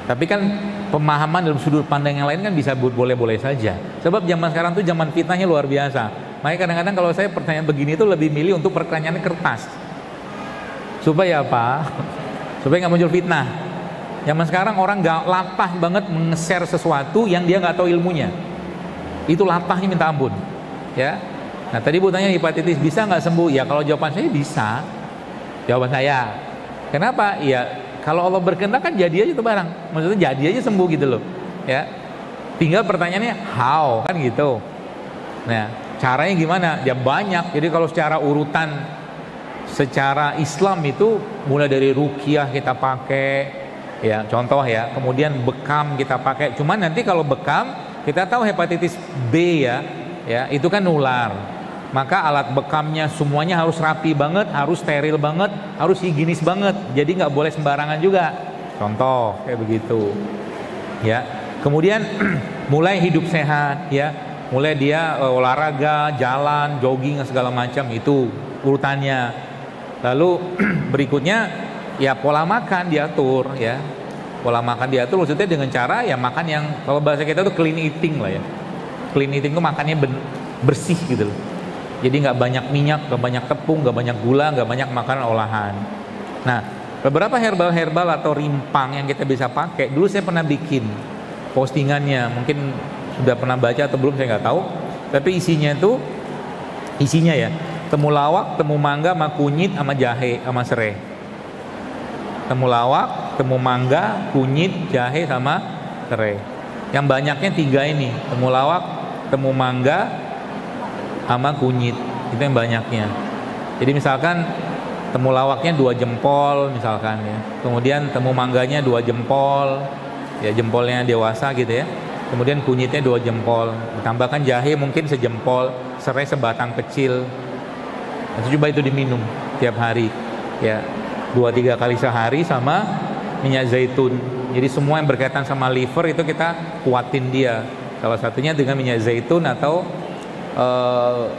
Tapi kan pemahaman dalam sudut pandang yang lain kan bisa boleh-boleh saja. Sebab zaman sekarang tuh zaman fitnahnya luar biasa. Makanya kadang-kadang kalau saya pertanyaan begini tuh lebih milih untuk pertanyaannya kertas. Supaya apa? Supaya nggak muncul fitnah. Zaman sekarang orang nggak latah banget nge-share sesuatu yang dia nggak tahu ilmunya. Itu latahnya minta ampun. Ya. Nah tadi Bu tanya hepatitis bisa nggak sembuh? Ya kalau jawaban saya bisa. Jawaban saya. Kenapa? Ya kalau Allah berkehendak kan jadi aja tuh barang. Maksudnya jadi aja sembuh gitu loh. Ya. Tinggal pertanyaannya how kan gitu. Nah caranya gimana? Ya banyak. Jadi kalau secara urutan secara Islam itu mulai dari ruqyah kita pakai, ya contoh ya. Kemudian bekam kita pakai. Cuman nanti kalau bekam kita tahu hepatitis B ya itu kan nular. Maka alat bekamnya semuanya harus rapi banget, harus steril banget, harus higienis banget. Jadi nggak boleh sembarangan juga. Contoh kayak begitu. Ya. Kemudian mulai hidup sehat ya. Mulai dia olahraga, jalan, jogging segala macam itu urutannya. Lalu berikutnya ya pola makan diatur ya. Pola makan diatur maksudnya dengan cara ya makan yang kalau bahasa kita tuh clean eating lah ya. Clean eating tuh makannya bersih gitu loh. Jadi nggak banyak minyak, nggak banyak tepung, nggak banyak gula, nggak banyak makanan olahan. Nah, beberapa herbal atau rimpang yang kita bisa pakai. Dulu saya pernah bikin postingannya, mungkin sudah pernah baca atau belum saya nggak tahu. Tapi isinya ya temulawak, temu mangga, sama kunyit, sama jahe, sama serai. Temulawak, temu mangga, kunyit, jahe, sama serai. Yang banyaknya 3 ini, temulawak, temu mangga, sama kunyit, itu yang banyaknya. Jadi misalkan temulawaknya 2 jempol misalkan ya. Kemudian temu mangganya 2 jempol, ya jempolnya dewasa gitu ya. Kemudian kunyitnya 2 jempol. Ditambahkan jahe mungkin sejempol, serai sebatang kecil. Coba itu diminum tiap hari. Ya, 2-3 kali sehari sama minyak zaitun. Jadi semua yang berkaitan sama liver itu kita kuatin dia. Salah satunya dengan minyak zaitun atau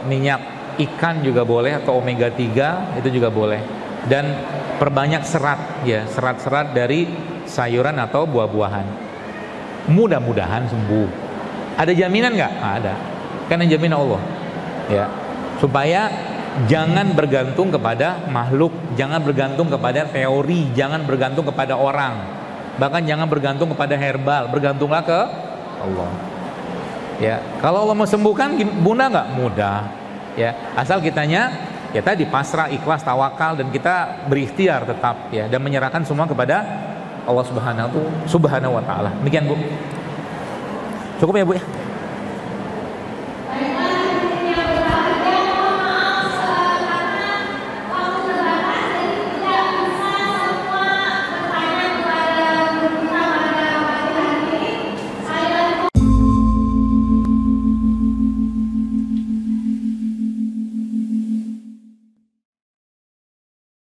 minyak ikan juga boleh atau omega 3 itu juga boleh. Dan perbanyak serat ya, serat-serat dari sayuran atau buah-buahan. Mudah-mudahan sembuh. Ada jaminan nggak? Ada. Kan yang jamin Allah. Ya. Supaya jangan bergantung kepada makhluk, jangan bergantung kepada teori, jangan bergantung kepada orang. Bahkan jangan bergantung kepada herbal, bergantunglah ke Allah. Ya, kalau Allah mau sembuhkan mudah nggak? Mudah. Ya, asal kitanya ya tadi pasrah, ikhlas, tawakal dan kita berikhtiar tetap ya dan menyerahkan semua kepada Allah Subhanahu wa taala. Demikian Bu. Cukup ya Bu ya.